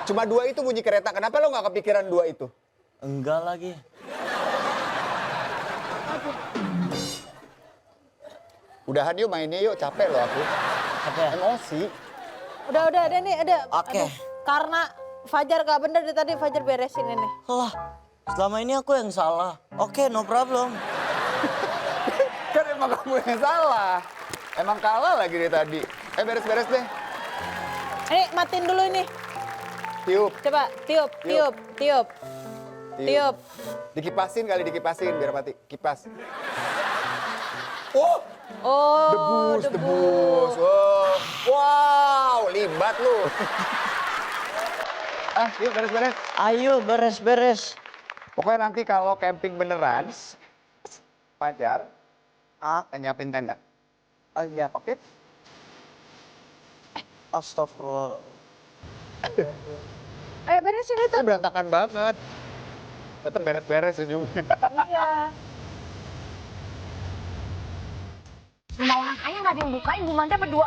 Cuma 2 itu bunyi kereta. Kenapa lo nggak kepikiran 2 itu? Enggak lagi. Udahan yuk mainnya yuk, capek lo aku. Oke. Emosi. Udah, ada nih, ada. Oke. Aduh, karena Fajar gak bener dari tadi, Fajar beresin ini. Lah, selama ini aku yang salah. Oke, no problem. Kan emang kamu yang salah. Emang kalah lagi dari tadi. Beres-beres deh. Ini matiin dulu ini. Tiup. Coba, tiup. Dikipasin biar mati. Kipas. Oh, Debus. Wow, limbat lu. Yuk beres-beres. Ayo beres-beres. Pokoknya nanti kalau camping beneran, Fajar, nyiapin tenda. Iya. Oke? Astagfirullah. ayo beresin itu. Berantakan banget. Tetap beres-beres senyumnya. Iya. Rumah orang kaya nggak ada yang bukain, gimana berdua